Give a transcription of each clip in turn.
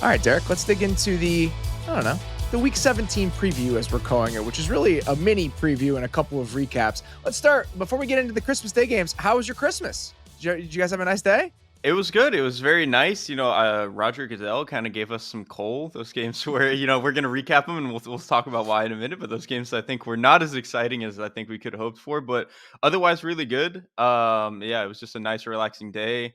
All right, Derrrik, let's dig into the Week 17 preview, as we're calling it, which is really a mini preview and a couple of recaps. Let's start, before we get into the Christmas Day games, how was your Christmas? Did you guys have a nice day? It was good. It was very nice. Roger Goodell kind of gave us some coal. Those games where we're gonna recap them and we'll talk about why in a minute. But those games I think were not as exciting as I think we could have hoped for, but otherwise really good. Yeah, it was just a nice, relaxing day.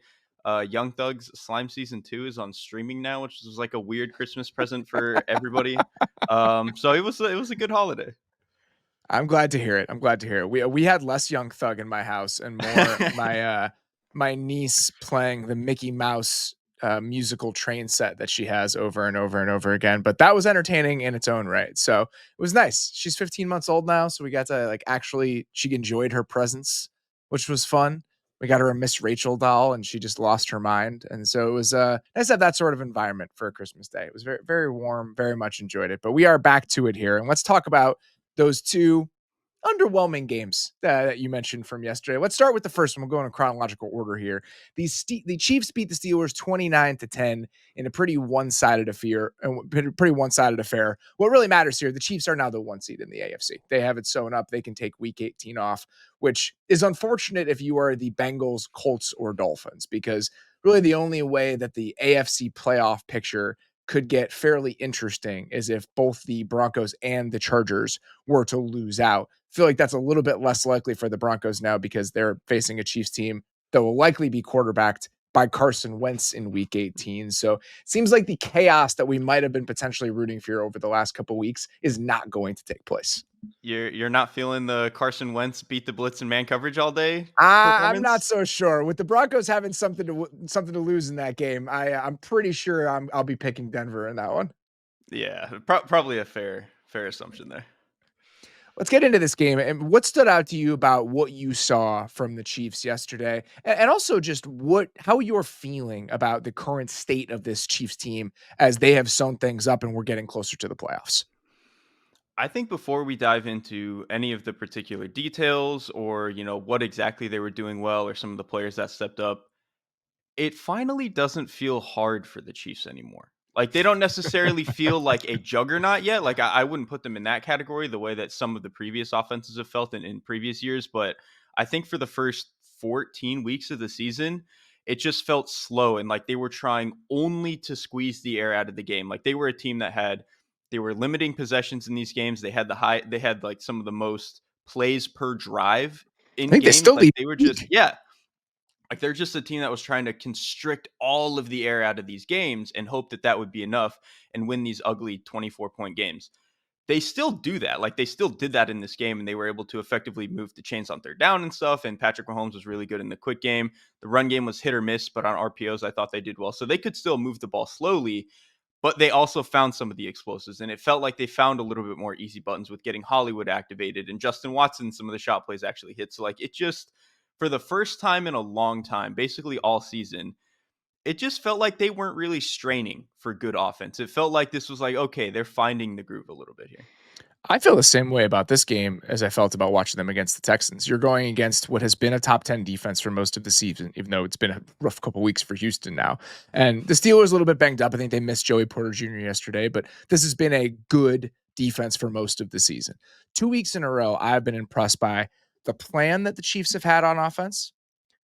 Young Thugs Slime Season 2 is on streaming now, which was like a weird Christmas present for everybody. So it was a good holiday. I'm glad to hear it. I'm glad to hear it. We had less Young Thug in my house and more my niece playing the Mickey Mouse musical train set that she has over and over and over again. But that was entertaining in its own right. So it was nice. She's 15 months old now, so we got to she enjoyed her presence, which was fun. We got her a Miss Rachel doll, and she just lost her mind. And so it was nice to have that sort of environment for a Christmas day. It was very, very warm. Very much enjoyed it. But we are back to it here, and let's talk about those two underwhelming games that you mentioned from yesterday. Let's start with the first one. We'll go in a chronological order here. The Chiefs beat the Steelers 29-10 in a pretty one-sided affair. What really matters here, the Chiefs are now the 1 seed in the AFC. They have it sewn up. They can take Week 18 off, which is unfortunate if you are the Bengals, Colts, or Dolphins, because really the only way that the AFC playoff picture could get fairly interesting is if both the Broncos and the Chargers were to lose out. I feel like that's a little bit less likely for the Broncos now because they're facing a Chiefs team that will likely be quarterbacked by Carson Wentz in Week 18. So it seems like the chaos that we might have been potentially rooting for over the last couple of weeks is not going to take place. You're not feeling the Carson Wentz beat the blitz and man coverage all day I'm not performance? so sure. With the Broncos having something to lose in that game, I'm pretty sure I'll be picking Denver in that one. Yeah, probably a fair assumption there. Let's get into this game. And what stood out to you about what you saw from the Chiefs yesterday? And also just how you're feeling about the current state of this Chiefs team as they have sewn things up and we're getting closer to the playoffs. I think before we dive into any of the particular details or, what exactly they were doing well or some of the players that stepped up, it finally doesn't feel hard for the Chiefs anymore. Like they don't necessarily feel like a juggernaut yet. Like I wouldn't put them in that category the way that some of the previous offenses have felt in previous years. But I think for the first 14 weeks of the season, it just felt slow and like they were trying only to squeeze the air out of the game. Like they were a team they were limiting possessions in these games. They had like some of the most plays per drive I in think they games. still Like lead they were the just, league. yeah, like they're just a team that was trying to constrict all of the air out of these games and hope that that would be enough and win these ugly 24-point games. They still do that. Like they still did that in this game and they were able to effectively move the chains on third down and stuff. And Patrick Mahomes was really good in the quick game. The run game was hit or miss, but on RPOs, I thought they did well. So they could still move the ball slowly, but they also found some of the explosives. And it felt like they found a little bit more easy buttons with getting Hollywood activated and Justin Watson. Some of the shot plays actually hit. So, like, it just, for the first time in a long time, basically all season, it just felt like they weren't really straining for good offense. It felt like this was like, okay, they're finding the groove a little bit here. I feel the same way about this game as I felt about watching them against the Texans. You're going against what has been a top 10 defense for most of the season, even though it's been a rough couple weeks for Houston now. And the Steelers a little bit banged up. I think they missed Joey Porter Jr. yesterday, but this has been a good defense for most of the season. 2 weeks in a row, I've been impressed by the plan that the Chiefs have had on offense,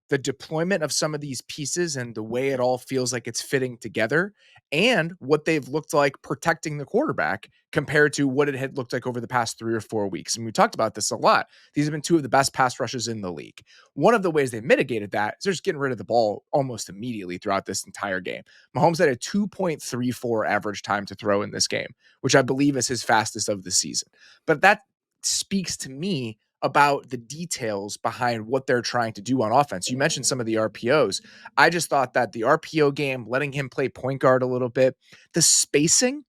the deployment of some of these pieces and the way it all feels like it's fitting together, and what they've looked like protecting the quarterback compared to what it had looked like over the past 3 or 4 weeks. And we talked about this a lot. These have been two of the best pass rushes in the league. One of the ways they mitigated that is they're just getting rid of the ball almost immediately throughout this entire game. Mahomes had a 2.34 average time to throw in this game, which I believe is his fastest of the season. But that speaks to me about the details behind what they're trying to do on offense. You mentioned some of the RPOs. I just thought that the RPO game, letting him play point guard a little bit, the spacing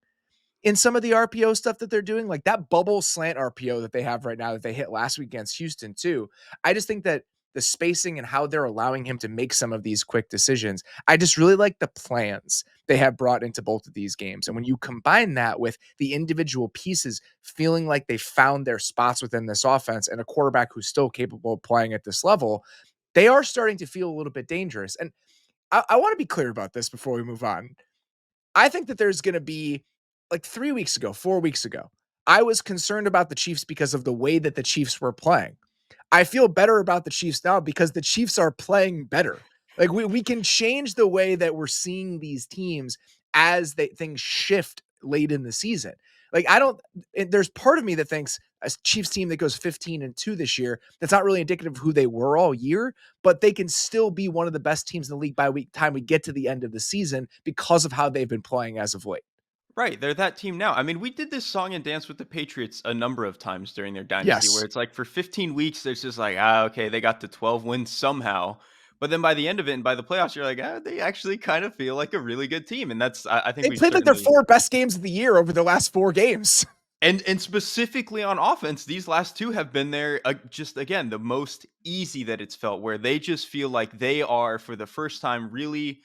in some of the RPO stuff that they're doing, like that bubble slant RPO that they have right now that they hit last week against Houston too. I just think that the spacing and how they're allowing him to make some of these quick decisions, I just really like the plans they have brought into both of these games. And when you combine that with the individual pieces feeling like they found their spots within this offense and a quarterback who's still capable of playing at this level, they are starting to feel a little bit dangerous. And I want to be clear about this before we move on. I think that there's going to be like 3 weeks ago, 4 weeks ago, I was concerned about the Chiefs because of the way that the Chiefs were playing. I feel better about the Chiefs now because the Chiefs are playing better. Like we can change the way that we're seeing these teams as things shift late in the season. Like I don't there's part of me that thinks a Chiefs team that goes 15-2 this year, that's not really indicative of who they were all year, but they can still be one of the best teams in the league by week time we get to the end of the season because of how they've been playing as of late. Right, they're that team now. I mean, we did this song and dance with the Patriots a number of times during their dynasty where Yes. it's like for 15 weeks, there's just like, ah, okay, they got to 12 wins somehow. But then by the end of it and by the playoffs, you're like, ah, they actually kind of feel like a really good team. And that's, I think They we've played like their certainly, four best games of the year over the last four games. and specifically on offense, these last two have been there just again the most easy that it's felt, where they just feel like they are for the first time really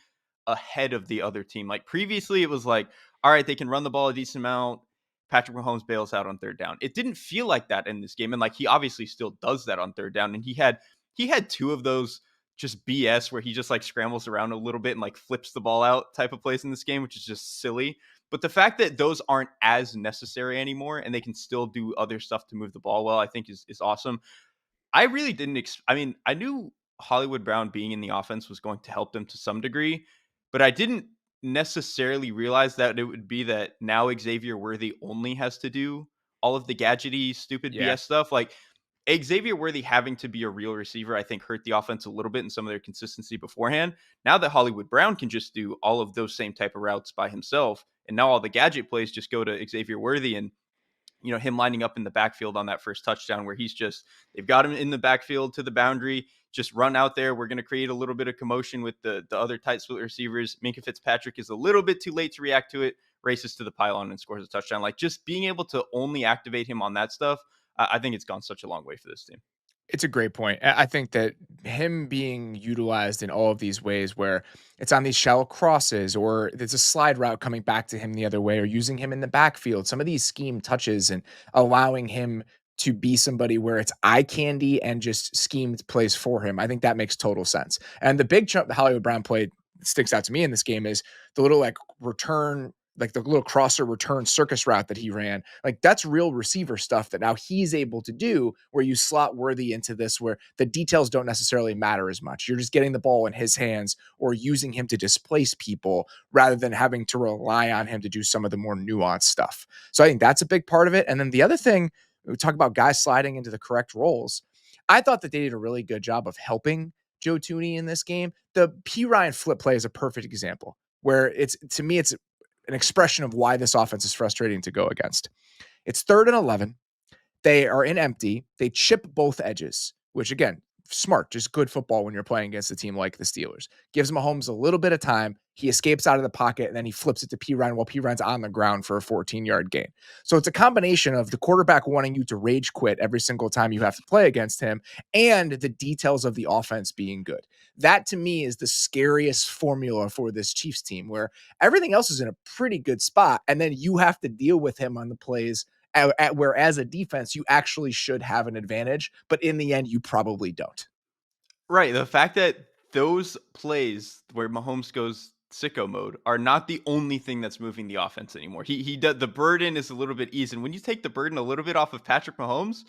ahead of the other team. Like previously, it was like, all right, they can run the ball a decent amount. Patrick Mahomes bails out on third down. It didn't feel like that in this game, and like he obviously still does that on third down. And he had two of those just BS where he just like scrambles around a little bit and like flips the ball out type of plays in this game, which is just silly. But the fact that those aren't as necessary anymore and they can still do other stuff to move the ball well, I think is awesome. I really didn't. I mean, I knew Hollywood Brown being in the offense was going to help them to some degree, but I didn't necessarily realize that it would be that now Xavier Worthy only has to do all of the gadgety, stupid Yeah. BS stuff. Like Xavier Worthy having to be a real receiver, I think hurt the offense a little bit in some of their consistency beforehand. Now that Hollywood Brown can just do all of those same type of routes by himself, and now all the gadget plays just go to Xavier Worthy, and him lining up in the backfield on that first touchdown where they've got him in the backfield to the boundary, just run out there. We're going to create a little bit of commotion with the other tight split receivers. Minka Fitzpatrick is a little bit too late to react to it, races to the pylon and scores a touchdown. Like just being able to only activate him on that stuff, I think it's gone such a long way for this team. It's a great point. I think that him being utilized in all of these ways where it's on these shallow crosses or there's a slide route coming back to him the other way or using him in the backfield, some of these scheme touches and allowing him to be somebody where it's eye candy and just schemed plays for him. I think that makes total sense. And the big chunk that Hollywood Brown played sticks out to me in this game is the little like return, like the little crosser return circus route that he ran. Like that's real receiver stuff that now he's able to do where you slot Worthy into this where the details don't necessarily matter as much. You're just getting the ball in his hands or using him to displace people rather than having to rely on him to do some of the more nuanced stuff. So I think that's a big part of it. And then the other thing, we talk about guys sliding into the correct roles. I thought that they did a really good job of helping Joe Tooney in this game. The P. Ryan flip play is a perfect example where it's, to me, it's an expression of why this offense is frustrating to go against. It's 3rd and 11. They are in empty. They chip both edges, which again, smart, just good football when you're playing against a team like the Steelers. Gives Mahomes a little bit of time. He escapes out of the pocket and then he flips it to P. Ryan while P. Ryan's on the ground for a 14-yard gain. So it's a combination of the quarterback wanting you to rage quit every single time you have to play against him and the details of the offense being good. That to me is the scariest formula for this Chiefs team where everything else is in a pretty good spot. And then you have to deal with him on the plays where as a defense, you actually should have an advantage, but in the end, you probably don't. Right. The fact that those plays where Mahomes goes sicko mode are not the only thing that's moving the offense anymore. He does, the burden is a little bit easy. And when you take the burden a little bit off of Patrick Mahomes,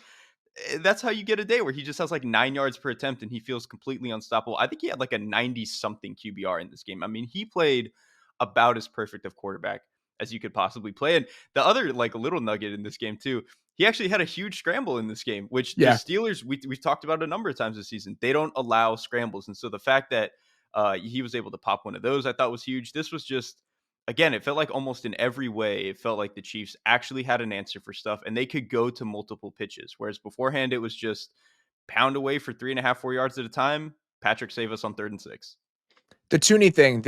that's how you get a day where he just has like 9 yards per attempt and he feels completely unstoppable. I think he had like a 90 something QBR in this game. I mean, he played about as perfect of quarterback as you could possibly play. And the other like little nugget in this game too, he actually had a huge scramble in this game, which the Yeah. Steelers, we've talked about a number of times this season. They don't allow scrambles. And so the fact that he was able to pop one of those, I thought was huge. This was just, again, it felt like almost in every way, it felt like the Chiefs actually had an answer for stuff and they could go to multiple pitches. Whereas beforehand, it was just pound away for 3.5, 4 yards at a time. Patrick save us on 3rd and 6. The Tooney thing,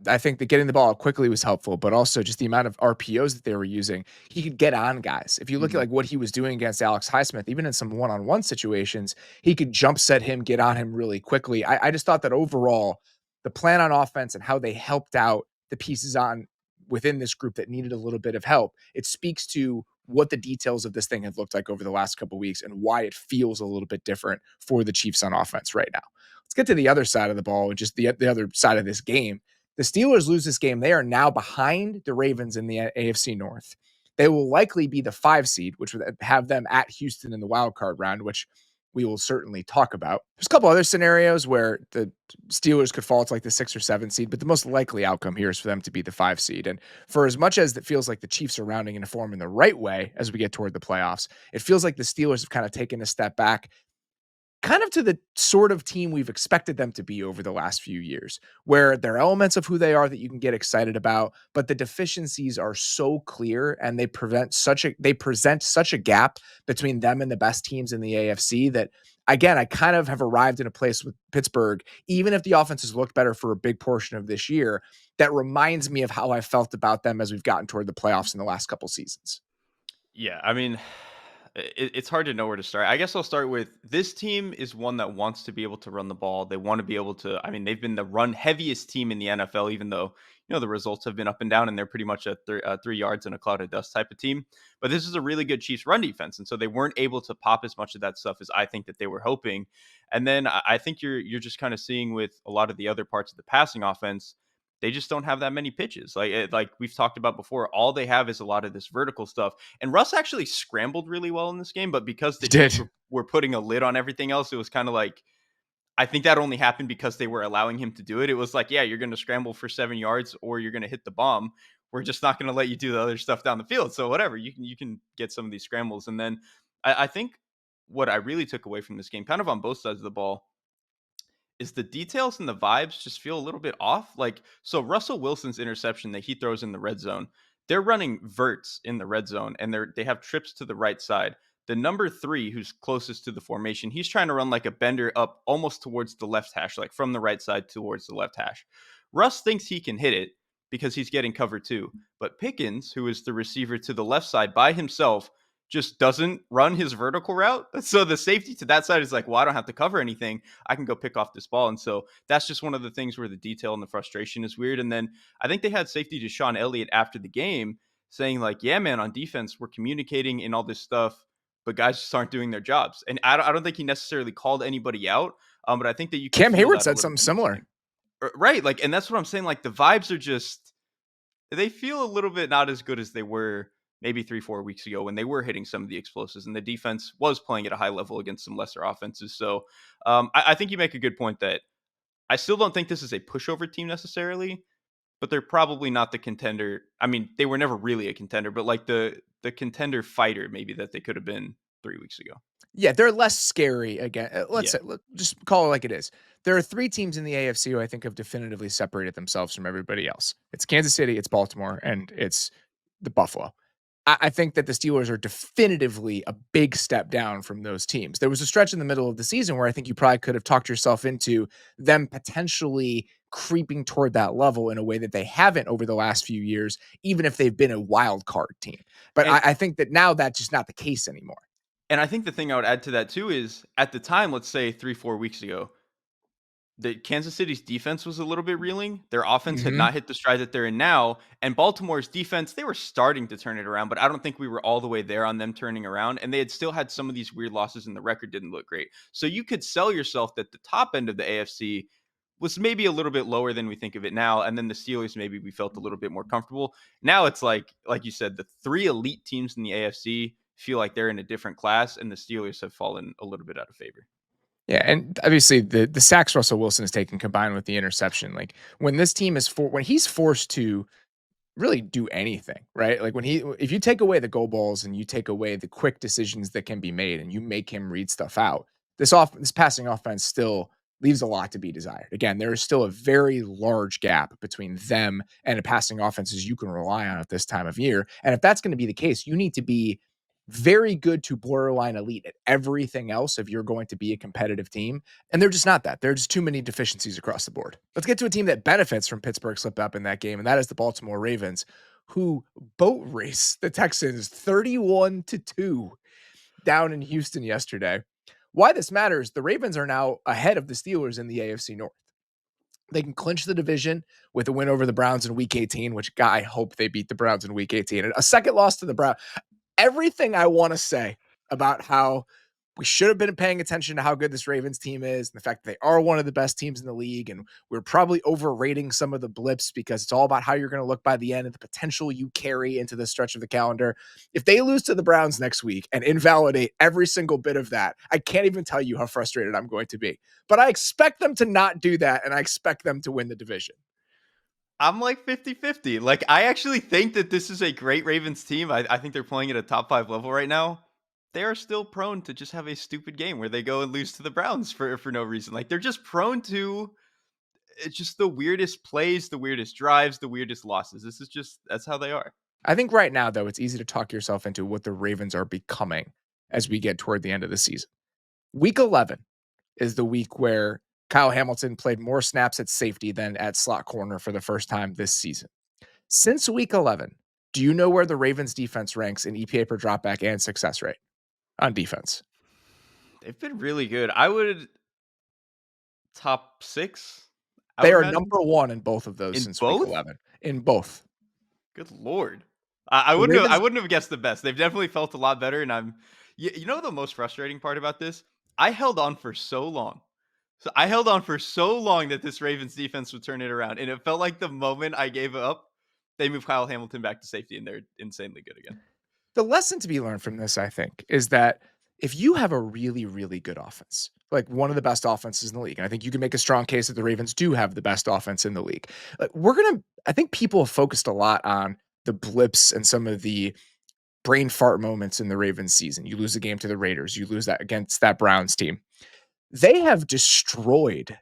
I think that getting the ball out quickly was helpful, but also just the amount of RPOs that they were using. He could get on guys. If you look at Mhm. like what he was doing against Alex Highsmith, even in some one-on-one situations, he could jump set him, get on him really quickly. I just thought that overall, the plan on offense and how they helped out the pieces on within this group that needed a little bit of help, it speaks to what the details of this thing have looked like over the last couple of weeks and why it feels a little bit different for the Chiefs on offense right now. Let's get to the other side of the ball and just the other side of this game. The Steelers lose this game, they are now behind the Ravens in the AFC North. They will likely be the 5 seed, which would have them at Houston in the wild card round, which we will certainly talk about. There's a couple other scenarios where the Steelers could fall to like the 6 or 7 seed, but the most likely outcome here is for them to be the 5 seed. And for as much as it feels like the Chiefs are rounding into form in the right way as we get toward the playoffs, it feels like the Steelers have kind of taken a step back, kind of to the sort of team we've expected them to be over the last few years, where there are elements of who they are that you can get excited about, but the deficiencies are so clear and they present such a gap between them and the best teams in the AFC that, again, I kind of have arrived in a place with Pittsburgh, even if the offense has looked better for a big portion of this year, that reminds me of how I felt about them as we've gotten toward the playoffs in the last couple seasons. Yeah, I mean, it's hard to know where to start. I guess I'll start with this team is one that wants to be able to run the ball. They want to be able to. I mean, they've been the run heaviest team in the NFL, even though the results have been up and down, and they're pretty much a 3 yards in a cloud of dust type of team. But this is a really good Chiefs run defense, and so they weren't able to pop as much of that stuff as I think that they were hoping. And then I think you're just kind of seeing with a lot of the other parts of the passing offense, they just don't have that many pitches. Like we've talked about before, all they have is a lot of this vertical stuff. And Russ actually scrambled really well in this game, but because He the Chiefs did. were putting a lid on everything else, it was kind of like I think that only happened because they were allowing him to do it. It was like, yeah, you're going to scramble for 7 yards or you're going to hit the bomb. We're just not going to let you do the other stuff down the field. So whatever, you can get some of these scrambles. And then I think what I really took away from this game, kind of on both sides of the ball, is the details and the vibes just feel a little bit off. Like, so Russell Wilson's interception that he throws in the red zone, they're running verts in the red zone and they have trips to the right side. The number 3, who's closest to the formation, he's trying to run like a bender up almost towards the left hash, like from the right side towards the left hash. Russ thinks he can hit it because he's getting cover 2. But Pickens, who is the receiver to the left side by himself, just doesn't run his vertical route. So the safety to that side is like, well, I don't have to cover anything. I can go pick off this ball. And so that's just one of the things where the detail and the frustration is weird. And then I think they had safety to Sean Elliott after the game saying, like, yeah, man, on defense, we're communicating and all this stuff, but guys just aren't doing their jobs. And I don't think he necessarily called anybody out, but I think that you can Cam feel Hayward that a said little something bit in this similar. game. Right. Like, and that's what I'm saying. Like, the vibes are just, they feel a little bit not as good as they were maybe 3-4 weeks ago when they were hitting some of the explosives and the defense was playing at a high level against some lesser offenses. So I think you make a good point that I still don't think this is a pushover team necessarily, but they're probably not the contender. I mean, they were never really a contender, but like the contender fighter maybe that they could have been 3 weeks ago. Yeah, they're less scary again. Yeah. Let's just call it like it is. There are 3 teams in the AFC who I think have definitively separated themselves from everybody else. It's Kansas City, it's Baltimore, and it's the Buffalo. I think that the Steelers are definitively a big step down from those teams. There was a stretch in the middle of the season where I think you probably could have talked yourself into them potentially creeping toward that level in a way that they haven't over the last few years, even if they've been a wild card team. But And I think that now that's just not the case anymore. and I think the thing I would add to that too is at the time, let's say 3-4 weeks ago, the Kansas City's defense was a little bit reeling. Their offense had Mhm. not hit the stride that they're in now. And Baltimore's defense, they were starting to turn it around, but I don't think we were all the way there on them turning around. And they had still had some of these weird losses, and the record didn't look great. So you could sell yourself that the top end of the AFC was maybe a little bit lower than we think of it now. And then the Steelers, maybe we felt a little bit more comfortable. Now it's like you said, the 3 elite teams in the AFC feel like they're in a different class, and the Steelers have fallen a little bit out of favor. Yeah, and obviously the sacks Russell Wilson has taken combined with the interception, like when this team is when he's forced to really do anything, right? Like if you take away the goal balls and you take away the quick decisions that can be made and you make him read stuff out, this passing offense still leaves a lot to be desired. Again, there is still a very large gap between them and a passing offenses you can rely on at this time of year. And if that's going to be the case, you need to be very good to borderline elite at everything else if you're going to be a competitive team. And they're just not that. There are just too many deficiencies across the board. Let's get to a team that benefits from Pittsburgh slip up in that game, and that is the Baltimore Ravens, who boat race the Texans 31-2 down in Houston yesterday. Why this matters, the Ravens are now ahead of the Steelers in the AFC North. They can clinch the division with a win over the Browns in week 18, which God, I hope they beat the Browns in week 18. And a second loss to the Browns. Everything I want to say about how we should have been paying attention to how good this Ravens team is and the fact that they are one of the best teams in the league. And we're probably overrating some of the blips because it's all about how you're going to look by the end and the potential you carry into the stretch of the calendar. If they lose to the Browns next week and invalidate every single bit of that, I can't even tell you how frustrated I'm going to be. But I expect them to not do that, and I expect them to win the division. I'm like 50-50. Like, I actually think that this is a great Ravens team. I think they're playing at a top 5 level right now. They are still prone to just have a stupid game where they go and lose to the Browns for no reason. Like, they're just prone to it's just the weirdest plays, the weirdest drives, the weirdest losses. This is just that's how they are. I think right now, though, it's easy to talk yourself into what the Ravens are becoming as we get toward the end of the season. Week 11 is the week where Kyle Hamilton played more snaps at safety than at slot corner for the first time this season. Since week 11, do you know where the Ravens defense ranks in EPA per dropback and success rate on defense? They've been really good. I would top 6, I They would are imagine. number one in both of those In since week both? 11. In both. Good lord. I The wouldn't have I Ravens, wouldn't have guessed the best. They've definitely felt a lot better, and you know the most frustrating part about this? I held on for so long. So I held on for so long that this Ravens defense would turn it around, and it felt like the moment I gave up, they moved Kyle Hamilton back to safety, and they're insanely good again. the lesson to be learned from this, I think, is that if you have a really, really good offense, like one of the best offenses in the league, and I think you can make a strong case that the Ravens do have the best offense in the league. Like I think people have focused a lot on the blips and some of the brain fart moments in the Ravens season. You lose a game to the Raiders, you lose that against that Browns team. They have destroyed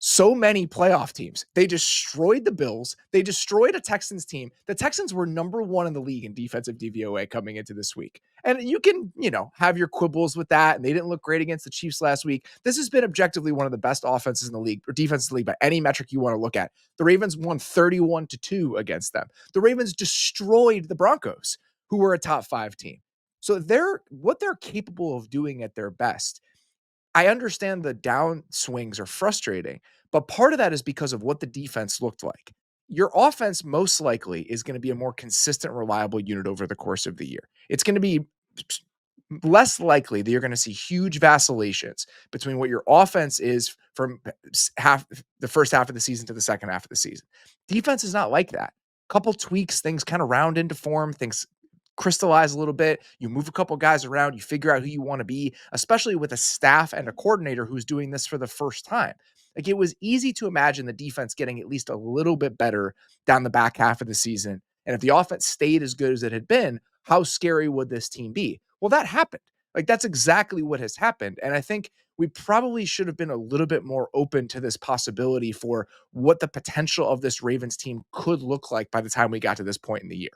so many playoff teams. They destroyed the Bills. They destroyed a Texans team. The Texans were number one in the league in defensive DVOA coming into this week. And you can, have your quibbles with that. And they didn't look great against the Chiefs last week. This has been objectively one of the best offenses in the league or defenses in the league by any metric you want to look at. The Ravens won 31-2 against them. The Ravens destroyed the Broncos, who were a top 5 team. So what they're capable of doing at their best. I understand the down swings are frustrating, but part of that is because of what the defense looked like. Your offense most likely is going to be a more consistent, reliable unit over the course of the year. It's going to be less likely that you're going to see huge vacillations between what your offense is from the first half of the season to the second half of the season. Defense is not like that. Couple tweaks, things kind of round into form, things crystallize a little bit. You move a couple guys around, you figure out who you want to be, especially with a staff and a coordinator who's doing this for the first time. Like it was easy to imagine the defense getting at least a little bit better down the back half of the season. And if the offense stayed as good as it had been, how scary would this team be? Well, that happened. Like that's exactly what has happened. And I think we probably should have been a little bit more open to this possibility for what the potential of this Ravens team could look like by the time we got to this point in the year.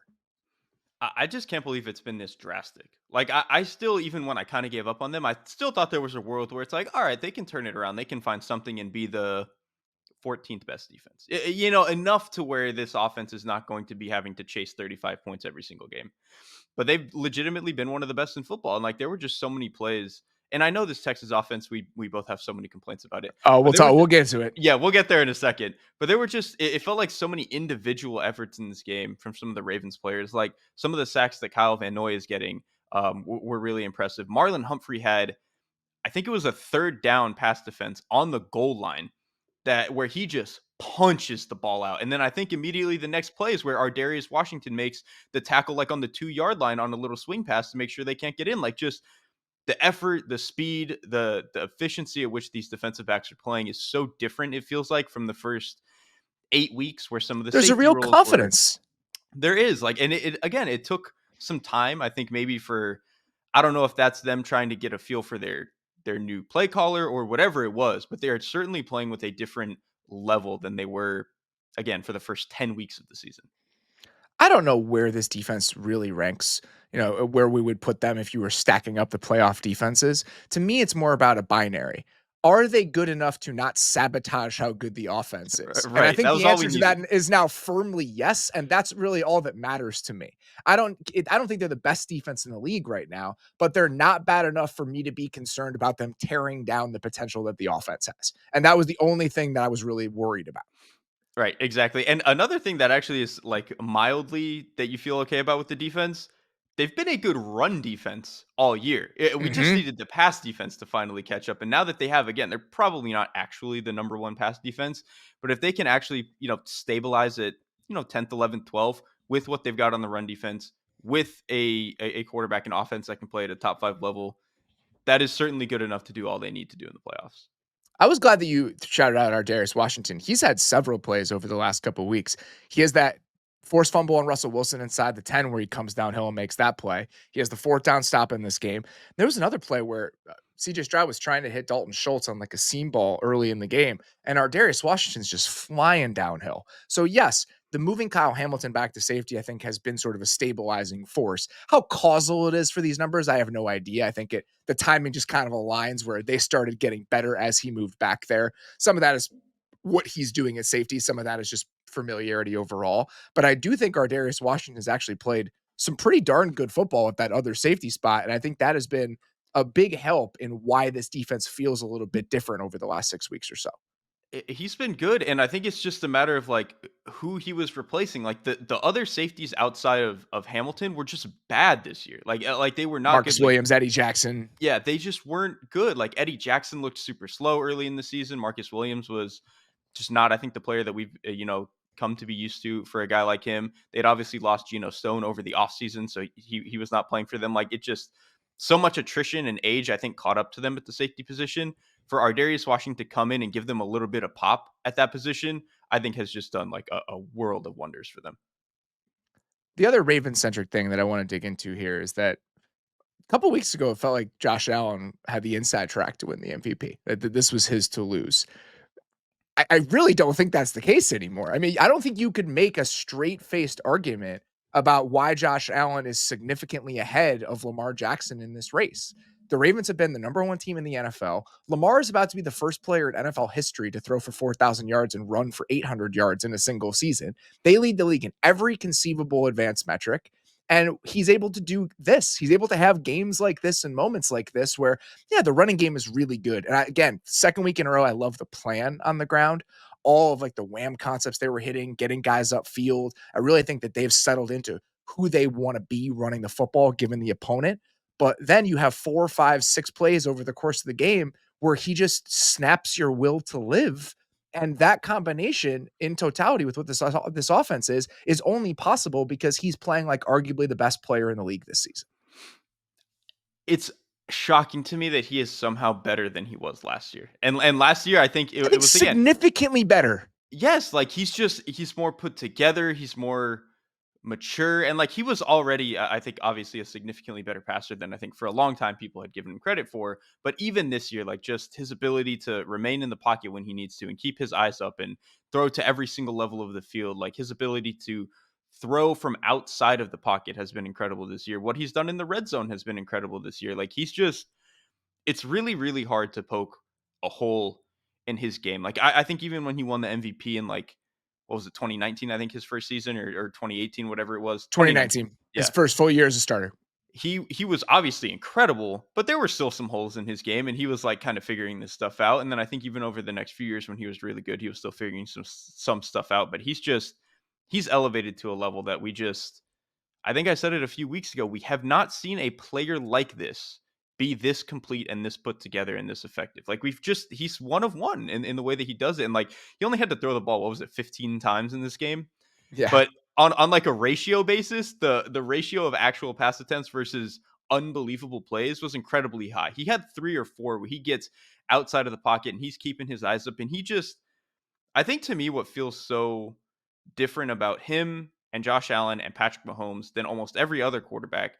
I just can't believe it's been this drastic. Like, I still, even when I kind of gave up on them, I still thought there was a world where it's like, all right, they can turn it around. They can find something and be the 14th best defense. Enough to where this offense is not going to be having to chase 35 points every single game. But they've legitimately been one of the best in football. And like there were just so many plays. And I know this Texas offense, we both have so many complaints about it. Oh, But there were we'll get to it. yeah, we'll get there in a second. But there were just it felt like so many individual efforts in this game from some of the Ravens players. Like some of the sacks that Kyle Van Noy is getting were really impressive. Marlon Humphrey had, I think it was a third down pass defense on the goal line that where he just punches the ball out. And then I think immediately the next play is where our Darius Washington makes the tackle like on the 2-yard line on a little swing pass to make sure they can't get in. Like just the effort, the speed, the efficiency at which these defensive backs are playing is so different. It feels like from the first 8 weeks where some of the There's a safety real roles were confidence. there is like, and it again, it took some time. I think maybe for I don't know if that's them trying to get a feel for their new play caller or whatever it was, but they are certainly playing with a different level than they were again for the first 10 weeks of the season. I don't know where this defense really ranks, where we would put them if you were stacking up the playoff defenses. To me, it's more about a binary. Are they good enough to not sabotage how good the offense is? And I Right. think That was the all we answer to that needed. is now firmly yes, and that's really all that matters to me. I don't think they're the best defense in the league right now, but they're not bad enough for me to be concerned about them tearing down the potential that the offense has. And that was the only thing that I was really worried about. Right, exactly. And another thing that actually is like mildly that you feel okay about with the defense, they've been a good run defense all year. We just Mhm. needed the pass defense to finally catch up. And now that they have, again, they're probably not actually the number one pass defense, but if they can actually, stabilize it, 10th, 11th, 12th with what they've got on the run defense, with a quarterback and offense that can play at a top 5 level, that is certainly good enough to do all they need to do in the playoffs. I was glad that you shouted out our Darius Washington. He's had several plays over the last couple of weeks. He has that forced fumble on Russell Wilson inside the 10 where he comes downhill and makes that play. He has the fourth down stop in this game. There was another play where CJ Stroud was trying to hit Dalton Schultz on like a seam ball early in the game, and our Darius Washington's just flying downhill. So, yes, the moving Kyle Hamilton back to safety, I think, has been sort of a stabilizing force. How causal it is for these numbers, I have no idea. I think the timing just kind of aligns where they started getting better as he moved back there. Some of that is what he's doing at safety. Some of that is just familiarity overall. But I do think our Darius Washington has actually played some pretty darn good football at that other safety spot. And I think that has been a big help in why this defense feels a little bit different over the last 6 weeks or so. He's been good, and I think it's just a matter of like who he was replacing. Like the other safeties outside of Hamilton were just bad this year. Like they were not good. Marcus Like, Williams, Eddie Jackson. yeah, they just weren't good. Like Eddie Jackson looked super slow early in the season. Marcus Williams was just not, I think, the player that we've come to be used to for a guy like him. They'd obviously lost Geno Stone over the offseason, so he was not playing for them. Like it just so much attrition and age, I think, caught up to them at the safety position. For Ardarius Washington to come in and give them a little bit of pop at that position, I think has just done like a world of wonders for them. The other Raven centric thing that I want to dig into here is that a couple weeks ago, it felt like Josh Allen had the inside track to win the MVP, that this was his to lose. I really don't think that's the case anymore. I mean, I don't think you could make a straight faced argument about why Josh Allen is significantly ahead of Lamar Jackson in this race. The Ravens have been the number one team in the NFL. Lamar is about to be the first player in NFL history to throw for 4,000 yards and run for 800 yards in a single season. They lead the league in every conceivable advanced metric. And he's able to do this. He's able to have games like this and moments like this where, yeah, the running game is really good. And again, second week in a row, I love the plan on the ground. All of like the wham concepts they were hitting, getting guys upfield. I really think that they've settled into who they want to be running the football given the opponent. But then you have 4, 5, 6 plays over the course of the game where he just snaps your will to live. And that combination in totality with what this offense is only possible because he's playing like arguably the best player in the league this season. It's shocking to me that he is somehow better than he was last year. And last year, I think I it think was again, significantly better. yes, like he's more put together, he's more mature, and like he was already, I think, obviously a significantly better passer than I think for a long time people had given him credit for. But even this year, like just his ability to remain in the pocket when he needs to and keep his eyes up and throw to every single level of the field, like his ability to throw from outside of the pocket has been incredible this year. What he's done in the red zone has been incredible this year. Like he's just, it's really, really hard to poke a hole in his game. Like I think even when he won the MVP in like what was it, 2019, I think his first season, or 2018, whatever it was, 2019. 2019, his Yeah. first full year as a starter. He was obviously incredible, but there were still some holes in his game, and he was like kind of figuring this stuff out. And then I think even over the next few years when he was really good, he was still figuring some stuff out. But he's elevated to a level that we just, I think I said it a few weeks ago, we have not seen a player like this be this complete and this put together and this effective. Like he's one of one in the way that he does it. And like he only had to throw the ball, what was it, 15 times in this game? Yeah. But on like a ratio basis, the ratio of actual pass attempts versus unbelievable plays was incredibly high. He had 3 or 4 where he gets outside of the pocket and he's keeping his eyes up. And he just, I think to me, what feels so different about him and Josh Allen and Patrick Mahomes than almost every other quarterback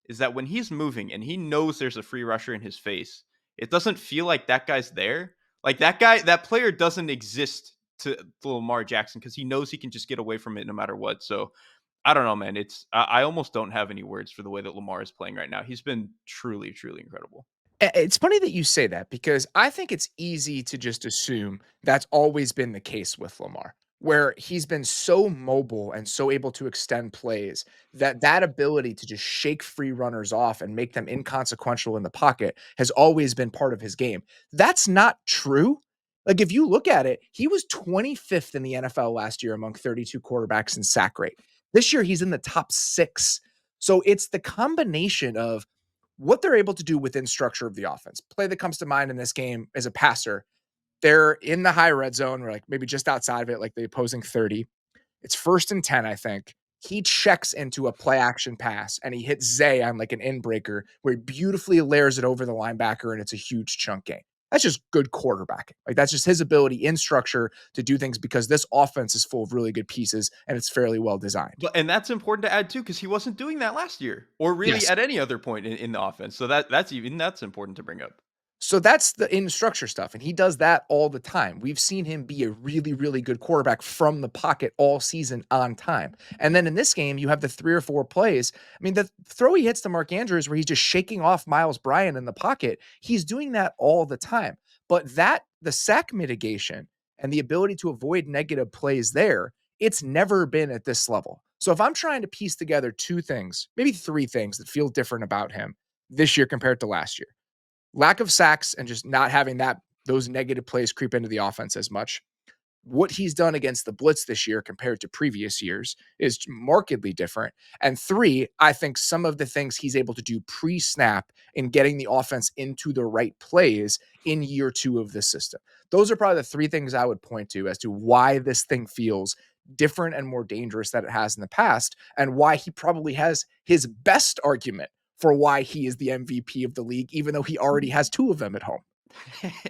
is that when he's moving and he knows there's a free rusher in his face, it doesn't feel like that guy's there. Like that player doesn't exist to Lamar Jackson because he knows he can just get away from it no matter what. So I don't know, man. I almost don't have any words for the way that Lamar is playing right now. He's been truly, truly incredible. It's funny that you say that because I think it's easy to just assume that's always been the case with Lamar, where he's been so mobile and so able to extend plays that ability to just shake free runners off and make them inconsequential in the pocket has always been part of his game. That's not true. Like if you look at it, he was 25th in the NFL last year among 32 quarterbacks in sack rate. This year he's in the top 6. So it's the combination of what they're able to do within structure of the offense. Play that comes to mind in this game as a passer. They're in the high red zone, or like maybe just outside of it, like the opposing 30. It's 1st and 10, I think. He checks into a play action pass and he hits Zay on like an in breaker where he beautifully layers it over the linebacker and it's a huge chunk gain. That's just good quarterbacking. Like that's just his ability in structure to do things because this offense is full of really good pieces and it's fairly well designed. And that's important to add too, because he wasn't doing that last year or really Yes. at any other point in the offense. So that's important to bring up. So that's the in structure stuff, and he does that all the time. We've seen him be a really, really good quarterback from the pocket all season on time. And then in this game, you have the 3 or 4 plays. I mean, the throw he hits to Mark Andrews where he's just shaking off Miles Bryant in the pocket, he's doing that all the time. But the sack mitigation and the ability to avoid negative plays there, it's never been at this level. So if I'm trying to piece together 2 things, maybe 3 things that feel different about him this year compared to last year, lack of sacks and just not having those negative plays creep into the offense as much. What he's done against the blitz this year compared to previous years is markedly different. And 3, I think some of the things he's able to do pre-snap in getting the offense into the right plays in year 2 of this system. Those are probably the 3 things I would point to as to why this thing feels different and more dangerous than it has in the past, and why he probably has his best argument for why he is the MVP of the league, even though he already has 2 of them at home.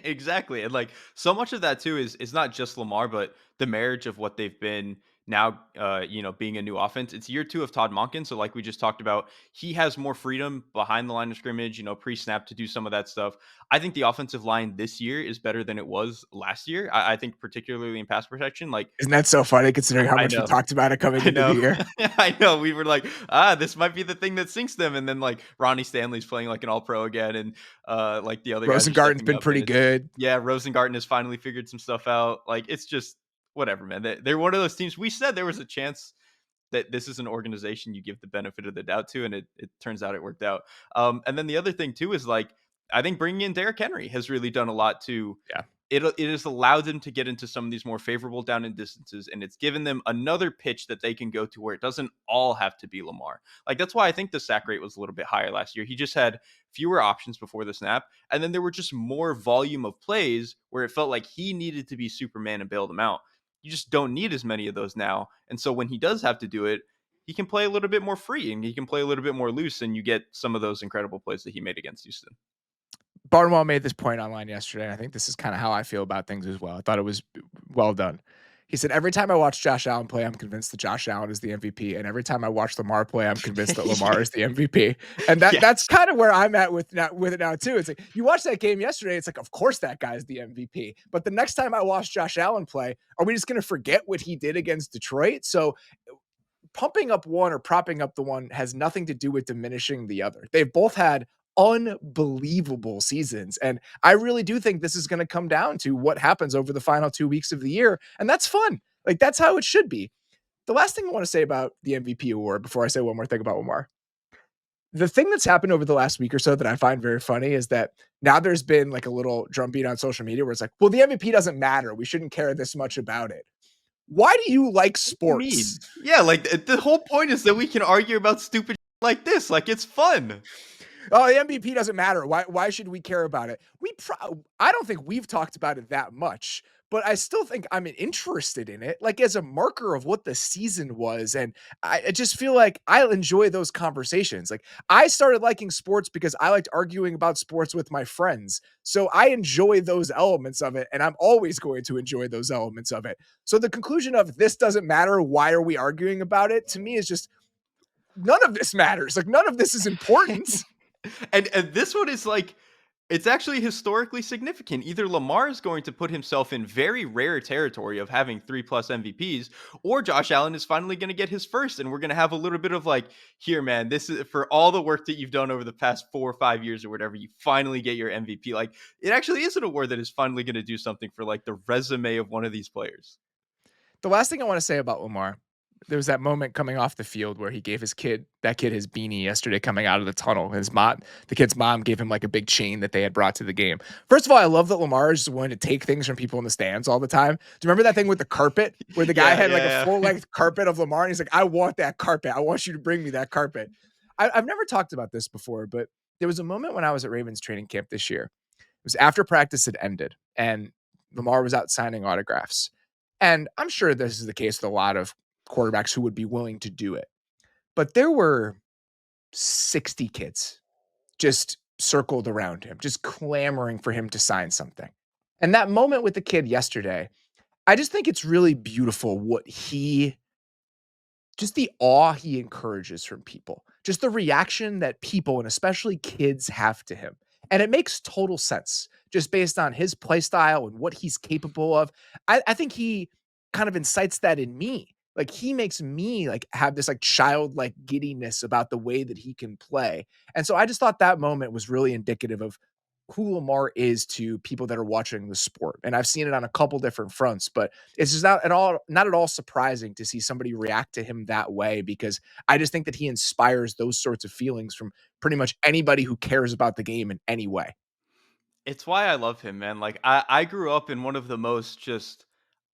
Exactly. And like so much of that too is not just Lamar, but the marriage of what they've been now, being a new offense. It's year 2 of Todd Monken. So like we just talked about, he has more freedom behind the line of scrimmage, pre-snap to do some of that stuff. I think the offensive line this year is better than it was last year. I think particularly in pass protection, like Isn't that so funny considering how I much we know. talked about it coming I into the know. year? I know. We were like, this might be the thing that sinks them. And then like Ronnie Stanley's playing like an all pro again. And like the other guys are Rosengarten's stepping been up. And pretty it's, good. yeah, Rosengarten has finally figured some stuff out. Like it's just whatever, man. They're one of those teams. We said there was a chance that this is an organization you give the benefit of the doubt to. And it turns out it worked out. And then the other thing too is like, I think bringing in Derrick Henry has really done a lot to Yeah. it has allowed them to get into some of these more favorable down and distances, and it's given them another pitch that they can go to where it doesn't all have to be Lamar. Like that's why I think the sack rate was a little bit higher last year. He just had fewer options before the snap, and then there were just more volume of plays where it felt like he needed to be Superman and bail them out. You just don't need as many of those now, and so when he does have to do it, he can play a little bit more free and he can play a little bit more loose, and you get some of those incredible plays that he made against Houston. Barnwell made this point online yesterday, and I think this is kind of how I feel about things as well. I thought it was well done. He said, every time I watch Josh Allen play, I'm convinced that Josh Allen is the MVP. And every time I watch Lamar play, I'm convinced that Lamar is the MVP. And that's Yes. kind of where I'm at with it now, too. It's like you watch that game yesterday, it's like, of course that guy's the MVP. But the next time I watch Josh Allen play, are we just going to forget what he did against Detroit? So pumping up one or propping up the one has nothing to do with diminishing the other. They've both had unbelievable seasons. And I really do think this is going to come down to what happens over the final 2 weeks of the year. And that's fun. Like that's how it should be. The last thing I want to say about the MVP award before I say one more thing about Omar. The thing that's happened over the last week or so that I find very funny is that now there's been like a little drumbeat on social media where it's like, well, the MVP doesn't matter. We shouldn't care this much about it. Why do you like What do you sports? mean? Yeah, like the whole point is that we can argue about stupid like this. Like it's fun. Oh, the MVP doesn't matter. Why should we care about it? I don't think we've talked about it that much, but I still think I'm interested in it, like as a marker of what the season was. And I just feel like I enjoy those conversations. Like I started liking sports because I liked arguing about sports with my friends. So I enjoy those elements of it, and I'm always going to enjoy those elements of it. So the conclusion of this doesn't matter, why are we arguing about it? To me is just none of this matters. Like none of this is important. And this one is like it's actually historically significant. Either Lamar is going to put himself in very rare territory of having 3+ MVPs, or Josh Allen is finally going to get his first, and we're going to have a little bit of like, here, man, this is for all the work that you've done over the past 4 or 5 years or whatever. You finally get your MVP. Like, it actually is an award that is finally going to do something for like the resume of one of these players. The last thing I want to say about Lamar, there was that moment coming off the field where he gave his kid his beanie yesterday coming out of the tunnel. The kid's mom gave him like a big chain that they had brought to the game. First of all, I love that Lamar is willing to take things from people in the stands all the time. Do you remember that thing with the carpet where the guy had like a full length carpet of Lamar? And he's like, I want that carpet. I want you to bring me that carpet. I've never talked about this before, but there was a moment when I was at Ravens training camp this year. It was after practice had ended, and Lamar was out signing autographs. And I'm sure this is the case with a lot of quarterbacks who would be willing to do it. But there were 60 kids just circled around him, just clamoring for him to sign something. And that moment with the kid yesterday, I just think it's really beautiful what he just the awe he encourages from people, just the reaction that people and especially kids have to him. And it makes total sense just based on his play style and what he's capable of. I think he kind of incites that in me. Like he makes me like have this like childlike giddiness about the way that he can play. And so I just thought that moment was really indicative of who Lamar is to people that are watching the sport. And I've seen it on a couple different fronts, but it's just not at all surprising to see somebody react to him that way because I just think that he inspires those sorts of feelings from pretty much anybody who cares about the game in any way. It's why I love him, man. Like I grew up in one of the most just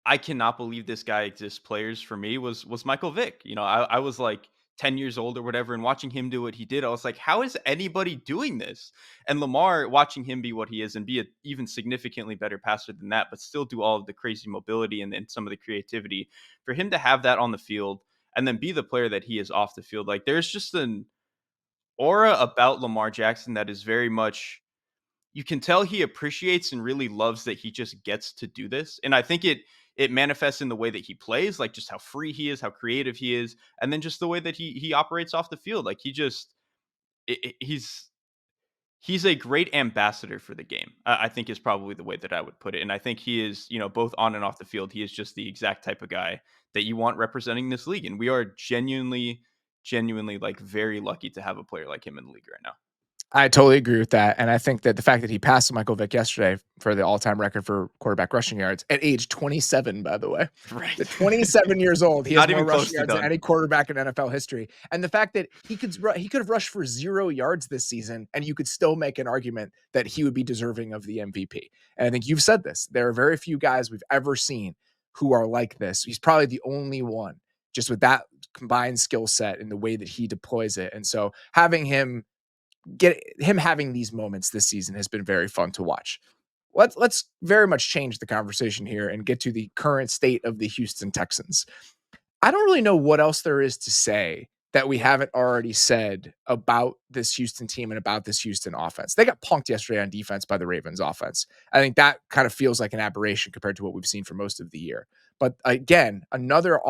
I cannot believe this guy exists players for me was Michael Vick. You know, I was like 10 years old or whatever, and watching him do what he did, I was like, how is anybody doing this? And Lamar, watching him be what he is and be a even significantly better passer than that, but still do all of the crazy mobility and some of the creativity, for him to have that on the field and then be the player that he is off the field. Like there's just an aura about Lamar Jackson that is very much you can tell he appreciates and really loves that he just gets to do this. And I think it manifests in the way that he plays, like just how free he is, how creative he is, and then just the way that he operates off the field. Like he just he's a great ambassador for the game. I think is probably the way that I would put it. And I think he is, you know, both on and off the field, he is just the exact type of guy that you want representing this league. And we are genuinely like very lucky to have a player like him in the league right now. I totally agree with that, and I think that the fact that he passed Michael Vick yesterday for the all-time record for quarterback rushing yards at age 27, by the way. Right. At 27 years old, he has Not more even rushing close to yards than done. any quarterback in NFL history, and the fact that he could have rushed for 0 yards this season, and you could still make an argument that he would be deserving of the MVP, and I think you've said this. There are very few guys we've ever seen who are like this. He's probably the only one, just with that combined skill set and the way that he deploys it, and so having him having these moments this season has been very fun to watch. Let's very much change the conversation here and get to the current state of the Houston Texans. I don't really know what else there is to say that we haven't already said about this Houston team and about this Houston offense. They got punked yesterday on defense by the Ravens offense. I think that kind of feels like an aberration compared to what we've seen for most of the year. But again, another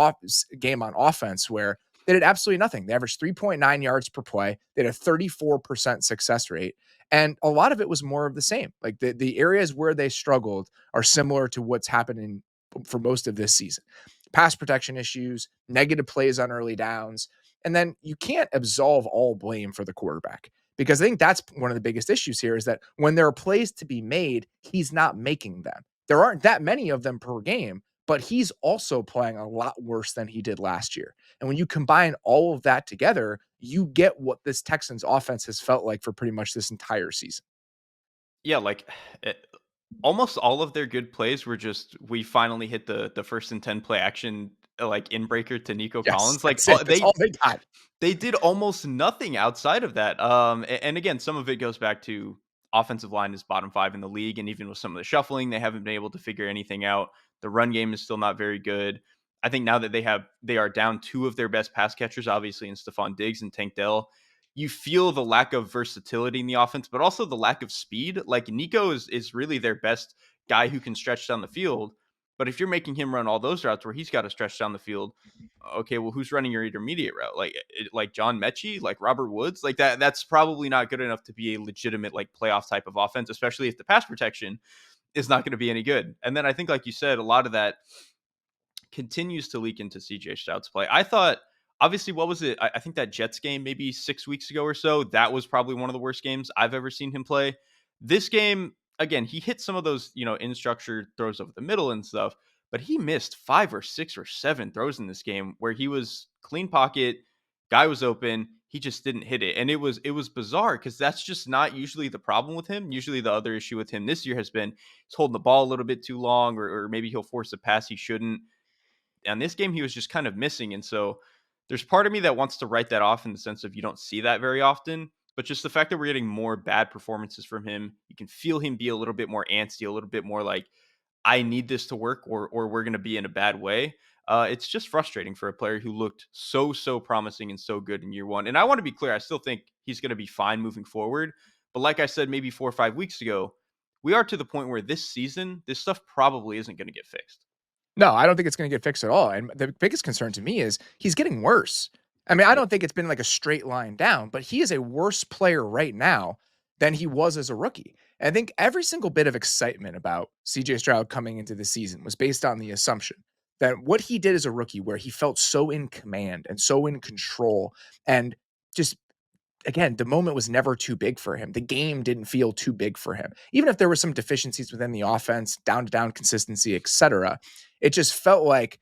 game on offense where they did absolutely nothing. They averaged 3.9 yards per play. They had a 34% success rate. And a lot of it was more of the same. Like the areas where they struggled are similar to what's happening for most of this season. Pass protection issues, negative plays on early downs. And then you can't absolve all blame for the quarterback because I think that's one of the biggest issues here is that when there are plays to be made, he's not making them. There aren't that many of them per game, but he's also playing a lot worse than he did last year. And when you combine all of that together, you get what this Texans offense has felt like for pretty much this entire season. Yeah, like almost all of their good plays were just we finally hit the first and 10 play action like in breaker to Nico Yes, Collins. Like that's it. That's all they got. they did almost nothing outside of that. And again, some of it goes back to offensive line is bottom 5 in the league, and even with some of the shuffling, they haven't been able to figure anything out. The run game is still not very good. I think now that they are down 2 of their best pass catchers, obviously in Stephon Diggs and Tank Dell. You feel the lack of versatility in the offense, but also the lack of speed. Like Nico is really their best guy who can stretch down the field. But if you're making him run all those routes where he's got to stretch down the field, okay, well, who's running your intermediate route? Like John Mechie, like Robert Woods, like that. That's probably not good enough to be a legitimate like playoff type of offense, especially if the pass protection is not going to be any good. And then I think, like you said, a lot of that continues to leak into CJ Stroud's play. I thought, obviously, what was it? I think that Jets game maybe 6 weeks ago or so, that was probably one of the worst games I've ever seen him play. This game, again, he hit some of those, in structure throws over the middle and stuff, but he missed 5 or 6 or 7 throws in this game where he was clean pocket, guy was open, he just didn't hit it. And it was bizarre because that's just not usually the problem with him. Usually the other issue with him this year has been he's holding the ball a little bit too long, or maybe he'll force a pass he shouldn't. And this game, he was just kind of missing. And so there's part of me that wants to write that off in the sense of you don't see that very often. But just the fact that we're getting more bad performances from him, you can feel him be a little bit more antsy, a little bit more like, I need this to work or we're going to be in a bad way. It's just frustrating for a player who looked so promising and so good in year one. And I want to be clear, I still think he's going to be fine moving forward. But like I said, maybe 4 or 5 weeks ago, we are to the point where this season, this stuff probably isn't going to get fixed. No, I don't think it's gonna get fixed at all, and the biggest concern to me is he's getting worse. I mean, I Yep. don't think it's been like a straight line down, but he is a worse player right now than he was as a rookie. I think every single bit of excitement about CJ Stroud coming into the season was based on the assumption that what he did as a rookie, where he felt so in command and so in control, and just again, the moment was never too big for him. The game didn't feel too big for him. Even if there were some deficiencies within the offense, down to down consistency, etc., it just felt like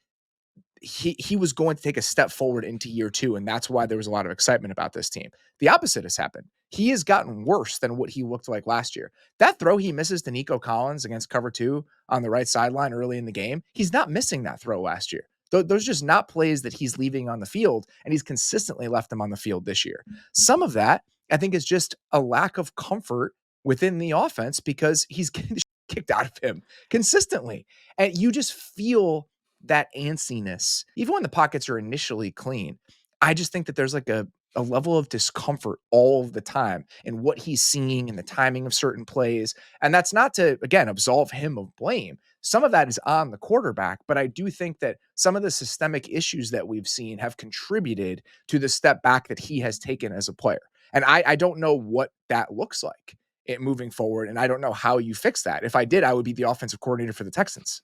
he was going to take a step forward into year two, and that's why there was a lot of excitement about this team. The opposite has happened. He has gotten worse than what he looked like last year. That throw he misses to Nico Collins against cover two on the right sideline early in the game, he's not missing that throw last year. Those are just not plays that he's leaving on the field, and he's consistently left them on the field this year. Some of that, I think, is just a lack of comfort within the offense because he's getting the shit kicked out of him consistently. And you just feel that antsiness, even when the pockets are initially clean. I just think that there's like a level of discomfort all of the time in what he's seeing and the timing of certain plays. And that's not to, again, absolve him of blame. Some of that is on the quarterback, but I do think that some of the systemic issues that we've seen have contributed to the step back that he has taken as a player. And I don't know what that looks like moving forward. And I don't know how you fix that. If I did, I would be the offensive coordinator for the Texans.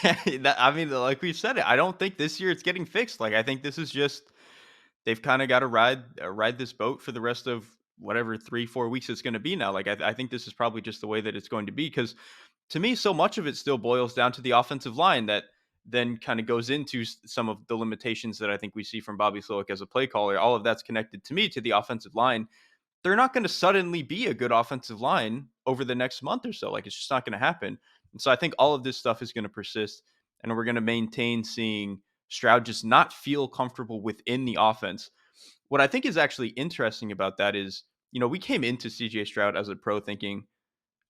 I mean, like we've said it, I don't think this year it's getting fixed. Like I think this is just they've kind of got to ride this boat for the rest of whatever 3 4 weeks it's going to be now. Like I think this is probably just the way that it's going to be because to me, so much of it still boils down to the offensive line that then kind of goes into some of the limitations that I think we see from Bobby Slowick as a play caller. All of that's connected to me to the offensive line. They're not going to suddenly be a good offensive line over the next month or so. Like it's just not going to happen. And so I think all of this stuff is going to persist and we're going to maintain seeing Stroud just not feel comfortable within the offense. What I think is actually interesting about that is, we came into CJ Stroud as a pro thinking,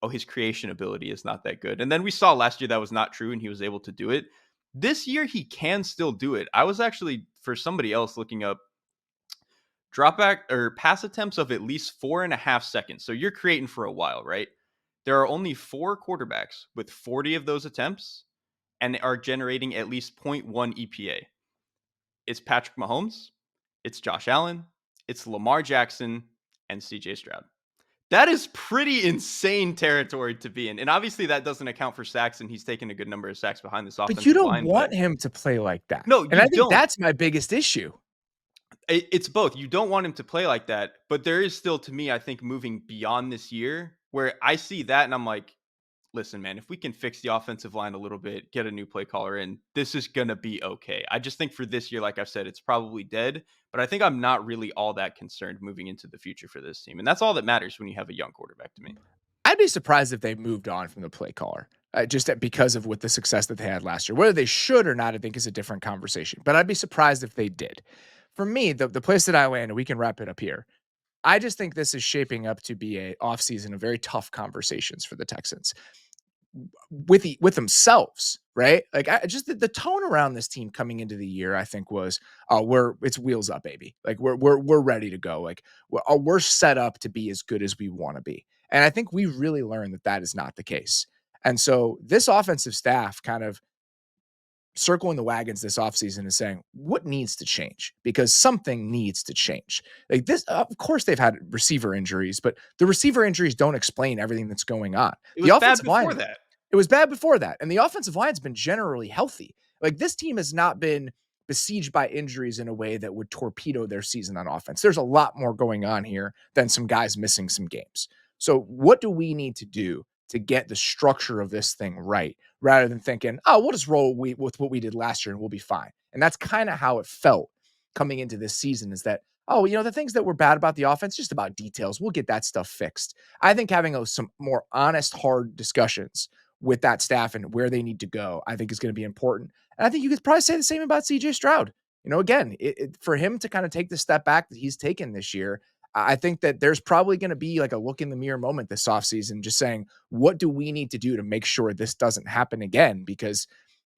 oh, his creation ability is not that good. And then we saw last year that was not true and he was able to do it. This year, he can still do it. I was actually, for somebody else, looking up drop back or pass attempts of at least 4.5 seconds. So you're creating for a while, right? There are only 4 quarterbacks with 40 of those attempts and are generating at least zero point 0.1 EPA. It's Patrick Mahomes, it's Josh Allen, it's Lamar Jackson, and CJ Stroud. That is pretty insane territory to be in. And obviously that doesn't account for sacks, and he's taken a good number of sacks behind this But you offensive don't line. But want him to play like that. no, And you I think don't. that's my biggest issue. It's both. You don't want him to play like that, but there is still, to me, I think, moving beyond this year where I see that and I'm like, listen, man, if we can fix the offensive line a little bit, get a new play caller in, this is going to be okay. I just think for this year, like I've said, it's probably dead, but I think I'm not really all that concerned moving into the future for this team. And that's all that matters when you have a young quarterback to me. I'd be surprised if they moved on from the play caller, because of what the success that they had last year. Whether they should or not, I think is a different conversation. But I'd be surprised if they did. For me, the place that I land, and we can wrap it up here. I just think this is shaping up to be a offseason of very tough conversations for the Texans with themselves, right? Like I just the tone around this team coming into the year, I think was it's wheels up, baby. Like we're ready to go. Like we're set up to be as good as we want to be. And I think we really learned that that is not the case. And so this offensive staff kind of circling the wagons this offseason is saying what needs to change because something needs to change. Like this, of course, they've had receiver injuries, but the receiver injuries don't explain everything that's going on. It The was bad offensive before line, that. it was bad before that. And the offensive line's been generally healthy. Like this team has not been besieged by injuries in a way that would torpedo their season on offense. There's a lot more going on here than some guys missing some games. So what do we need to do to get the structure of this thing right rather than thinking, oh, we'll just roll with what we did last year and we'll be fine. And that's kind of how it felt coming into this season is that, oh, the things that were bad about the offense, just about details. We'll get that stuff fixed. I think having some more honest, hard discussions with that staff and where they need to go, I think is going to be important. And I think you could probably say the same about CJ Stroud. again, for him to kind of take the step back that he's taken this year, I think that there's probably going to be like a look in the mirror moment this offseason, just saying, what do we need to do to make sure this doesn't happen again? Because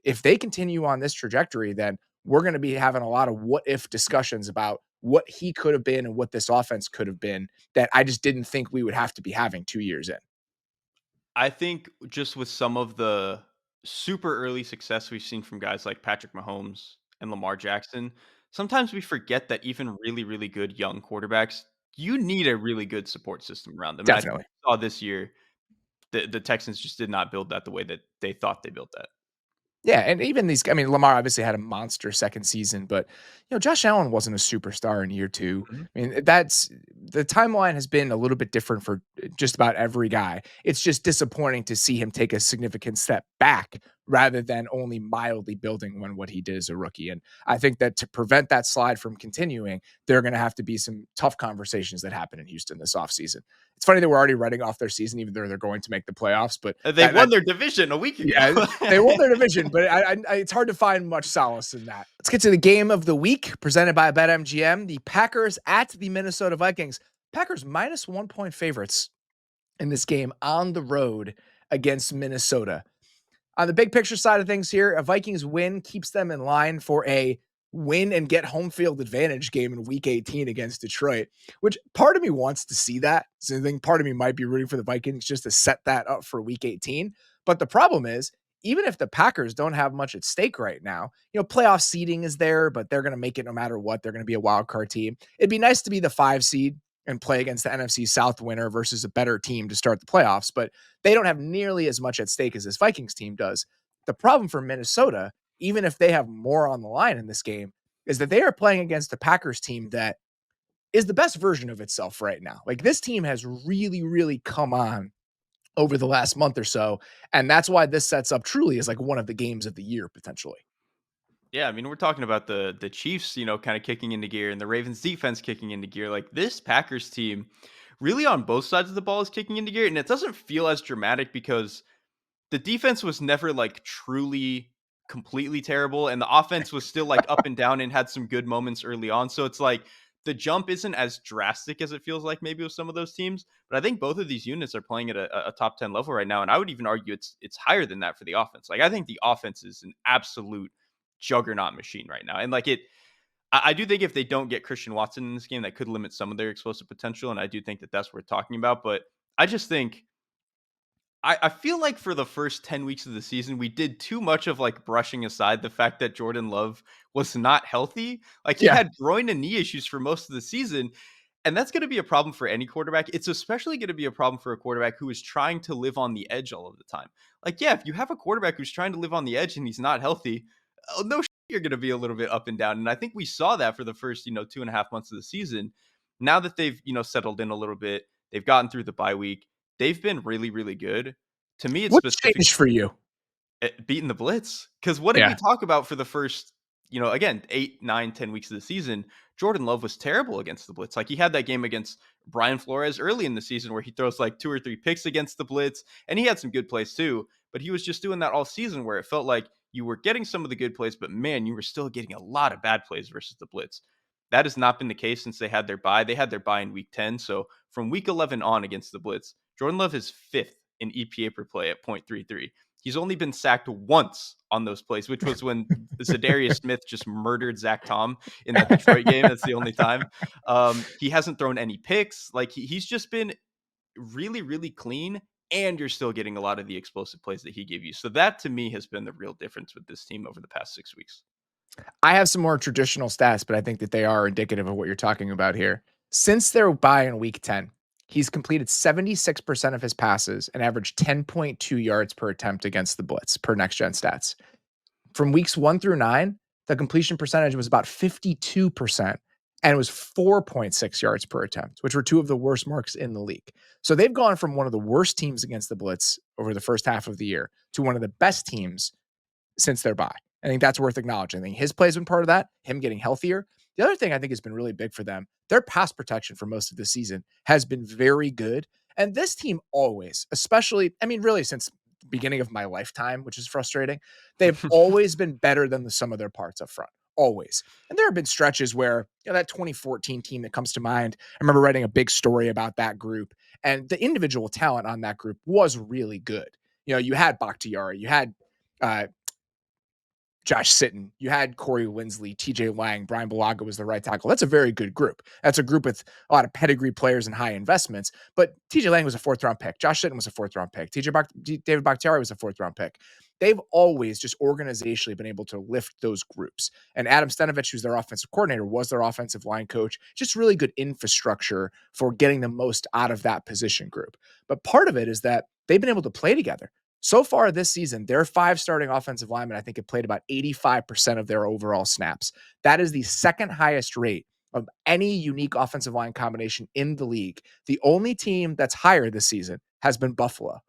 if they continue on this trajectory, then we're going to be having a lot of what if discussions about what he could have been and what this offense could have been that I just didn't think we would have to be having 2 years in. I think just with some of the super early success we've seen from guys like Patrick Mahomes and Lamar Jackson, sometimes we forget that even really, really good young quarterbacks, you need a really good support system around them. And I think Definitely. we saw this year the Texans just did not build that the way that they thought they built that. Yeah, and even these, I mean, Lamar obviously had a monster second season, but Josh Allen wasn't a superstar in year two. Mhm. I mean, that's the timeline has been a little bit different for just about every guy. It's just disappointing to see him take a significant step back rather than only mildly building on what he did as a rookie. And I think that to prevent that slide from continuing, there are going to have to be some tough conversations that happen in Houston this offseason. It's funny that we're already writing off their season, even though they're going to make the playoffs, but They that won their division a week ago. yeah, they won their division, but it's hard to find much solace in that. Let's get to the game of the week presented by BetMGM. The Packers at the Minnesota Vikings. Packers minus 1 point favorites in this game on the road against Minnesota. On the big picture side of things here, a Vikings win keeps them in line for a win and get home field advantage game in week 18 against Detroit, which part of me wants to see that. So I think part of me might be rooting for the Vikings just to set that up for week 18. But the problem is, even if the Packers don't have much at stake right now, playoff seeding is there, but they're going to make it no matter what. They're going to be a wild card team. It'd be nice to be the 5 seed and play against the NFC South winner versus a better team to start the playoffs, but they don't have nearly as much at stake as this Vikings team does. The problem for Minnesota, even if they have more on the line in this game, is that they are playing against a Packers team that is the best version of itself right now. Like this team has really, really come on over the last month or so. And that's why this sets up truly as like one of the games of the year potentially. Yeah, I mean, we're talking about the Chiefs, kind of kicking into gear and the Ravens defense kicking into gear. Like this Packers team really on both sides of the ball is kicking into gear. And it doesn't feel as dramatic because the defense was never like truly completely terrible. And the offense was still like up and down and had some good moments early on. So it's like the jump isn't as drastic as it feels like maybe with some of those teams. But I think both of these units are playing at a top 10 level right now. And I would even argue it's higher than that for the offense. Like I think the offense is an absolute juggernaut machine right now. And like I do think if they don't get Christian Watson in this game, that could limit some of their explosive potential. And I do think that that's worth talking about. But I just think I feel like for the first 10 weeks of the season, we did too much of like brushing aside the fact that Jordan Love was not healthy. Like he Yeah. had groin and knee issues for most of the season. And that's going to be a problem for any quarterback. It's especially going to be a problem for a quarterback who is trying to live on the edge all of the time. Like, yeah, if you have a quarterback who's trying to live on the edge and he's not healthy, no shit, you're going to be a little bit up and down. And I think we saw that for the first, 2.5 months of the season. Now that they've, settled in a little bit, they've gotten through the bye week. They've been really, really good. To me, it's What's specific changed for you? beating the blitz. Because what did we Yeah. talk about for the first, again, 8, 9, 10 weeks of the season? Jordan Love was terrible against the blitz. Like he had that game against Brian Flores early in the season where he throws like 2 or 3 picks against the blitz, and he had some good plays too. But he was just doing that all season where it felt like you were getting some of the good plays, but man, you were still getting a lot of bad plays versus the blitz. That has not been the case since they had their bye. They had their bye in week 10. So from week 11 on against the blitz, Jordan Love is 5th in EPA per play at 0.33. He's only been sacked once on those plays, which was when Zadarius Smith just murdered Zach Tom in that Detroit game. That's the only time. He hasn't thrown any picks. Like he's just been really, really clean, and you're still getting a lot of the explosive plays that he gave you. So that to me has been the real difference with this team over the past 6 weeks. I have some more traditional stats, but I think that they are indicative of what you're talking about here. Since their bye in week 10, he's completed 76% of his passes and averaged 10.2 yards per attempt against the blitz per next gen stats. From weeks 1 through 9, the completion percentage was about 52% and it was 4.6 yards per attempt, which were two of the worst marks in the league. So they've gone from one of the worst teams against the blitz over the first half of the year to one of the best teams since their bye. I think that's worth acknowledging. I think his play's been part of that, him getting healthier. The other thing I think has been really big for them, their pass protection for most of the season has been very good. And this team always, especially, I mean, really since the beginning of my lifetime, which is frustrating, they've always been better than the sum of their parts up front. always. And there have been stretches where, that 2014 team that comes to mind, I remember writing a big story about that group, and the individual talent on that group was really good. You had Bakhtiari, you had uh, Josh Sitton, you had Corey Linsley, TJ Lang, Brian Balaga was the right tackle. That's a very good group. That's a group with a lot of pedigree players and high investments. But TJ Lang was a fourth round pick. Josh Sitton was a fourth round pick. David Bakhtiari was a fourth round pick. They've always just organizationally been able to lift those groups. And Adam Stenovich, who's their offensive coordinator, was their offensive line coach. Just really good infrastructure for getting the most out of that position group. But part of it is that they've been able to play together. So far this season, their 5 starting offensive linemen, I think, have played about 85% of their overall snaps. That is the second highest rate of any unique offensive line combination in the league. The only team that's higher this season has been Buffalo.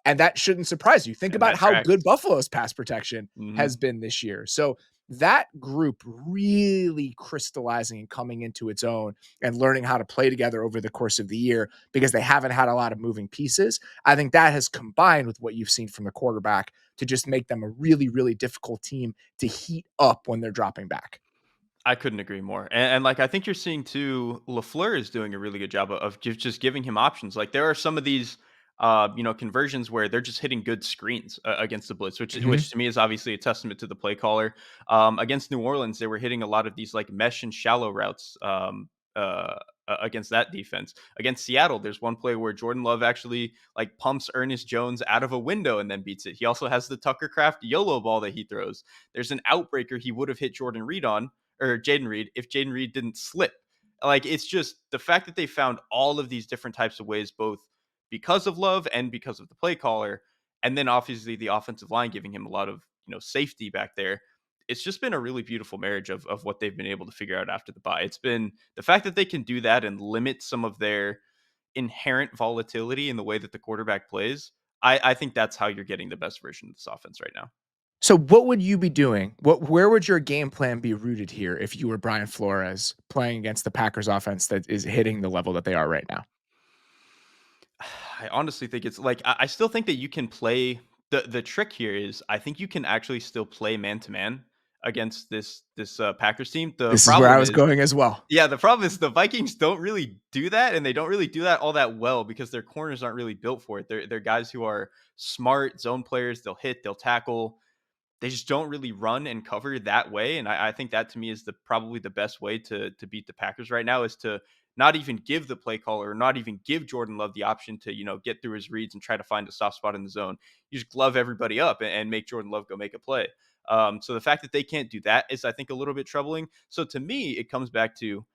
And that shouldn't surprise you. Think And about that how tracks. good Buffalo's pass protection has Mhm. been this year. So that group really crystallizing and coming into its own and learning how to play together over the course of the year because they haven't had a lot of moving pieces. I think that has combined with what you've seen from the quarterback to just make them a really, really difficult team to heat up when they're dropping back. I couldn't agree more. And like I think you're seeing too, LaFleur is doing a really good job of just giving him options. Like there are some of these conversions where they're just hitting good screens against the blitz, which to me is obviously a testament to the play caller. Against New Orleans, they were hitting a lot of these like mesh and shallow routes against that defense. Against Seattle, there's one play where Jordan Love actually like pumps Ernest Jones out of a window and then beats it. He also has the Tucker Craft YOLO ball that he throws. There's an outbreaker he would have hit Jordan Reed on or Jaden Reed if Jaden Reed didn't slip. Like it's just the fact that they found all of these different types of ways, both because of Love and because of the play caller, and then obviously the offensive line giving him a lot of safety back there. It's just been a really beautiful marriage of what they've been able to figure out after the bye. It's been the fact that they can do that and limit some of their inherent volatility in the way that the quarterback plays. I think that's how you're getting the best version of this offense right now. So what would you be doing? Where would your game plan be rooted here if you were Brian Flores playing against the Packers offense that is hitting the level that they are right now? I honestly think it's like I still think that you can play the trick here is I think you can actually still play man to man against this Packers team. The This is where I problem was is going as well. yeah, the problem is the Vikings don't really do that, and they don't really do that all that well because their corners aren't really built for it. They're guys who are smart zone players. They'll hit, they'll tackle, they just don't really run and cover that way. And I think that to me is the probably the best way to beat the Packers right now is to not even give the play caller or not even give Jordan Love the option to, get through his reads and try to find a soft spot in the zone. You just glove everybody up and make Jordan Love go make a play. So the fact that they can't do that is, I think, a little bit troubling. So to me, it comes back to